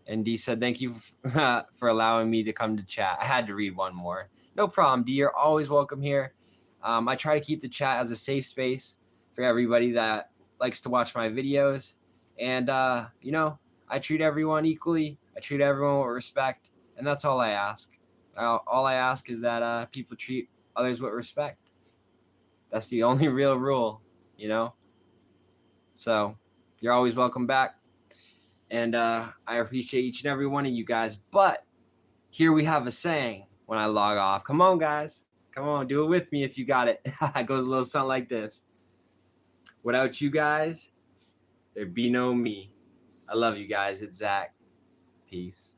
Speaker 1: And D said, thank you for allowing me to come to chat. I had to read one more. No problem, D. You're always welcome here. I try to keep the chat as a safe space for everybody that likes to watch my videos. And, you know, I treat everyone equally. I treat everyone with respect. And that's all I ask. All I ask is that people treat others with respect. That's the only real rule, you know? So you're always welcome back. And I appreciate each and every one of you guys. But here we have a saying when I log off. Come on, guys. Come on, do it with me if you got it. It goes a little something like this. Without you guys, there'd be no me. I love you guys. It's Zach. Peace.